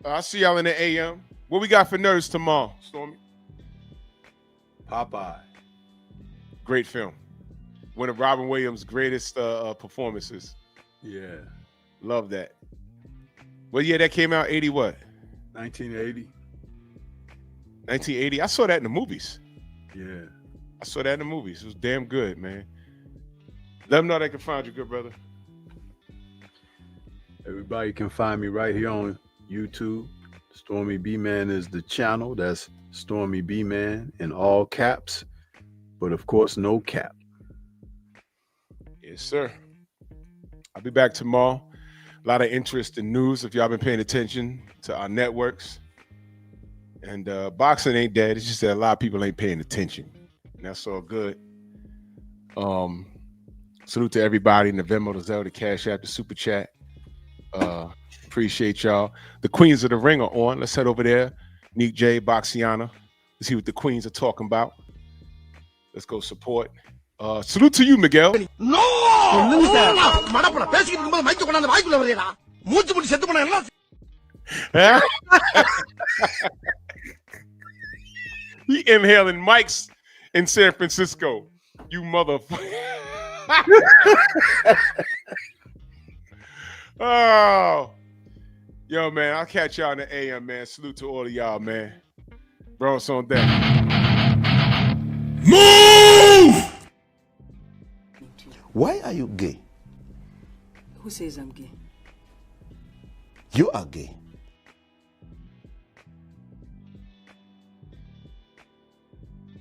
I'll see y'all in the AM. What we got for nerds tomorrow, Stormy? Popeye. Great film. One of Robin Williams' greatest performances. Yeah. Love that. What year that came out? 80 what? 1980. 1980. I saw that in the movies. Yeah. I saw that in the movies. It was damn good, man. Let them know they can find you, good brother. Everybody can find me right here on YouTube. Stormy B-Man is the channel. That's Stormy B-Man in all caps, but of course, no cap. Yes, sir. I'll be back tomorrow. A lot of interest in news if y'all been paying attention to our networks. And boxing ain't dead. It's just that a lot of people ain't paying attention. And that's all good. Salute to everybody in the Venmo, the Zelle, the Cash App, the Super Chat. Appreciate y'all. The Queens of the Ring are on. Let's head over there. Neek J, Boxiana. Let's see what the Queens are talking about. Let's go support. Salute to you, Miguel. No! He inhaling mics in San Francisco. You motherfucker. Oh. Yo, man, I'll catch y'all in the AM, man. Salute to all of y'all, man. Bronx on deck. Move! Why are you gay? Who says I'm gay? You are gay.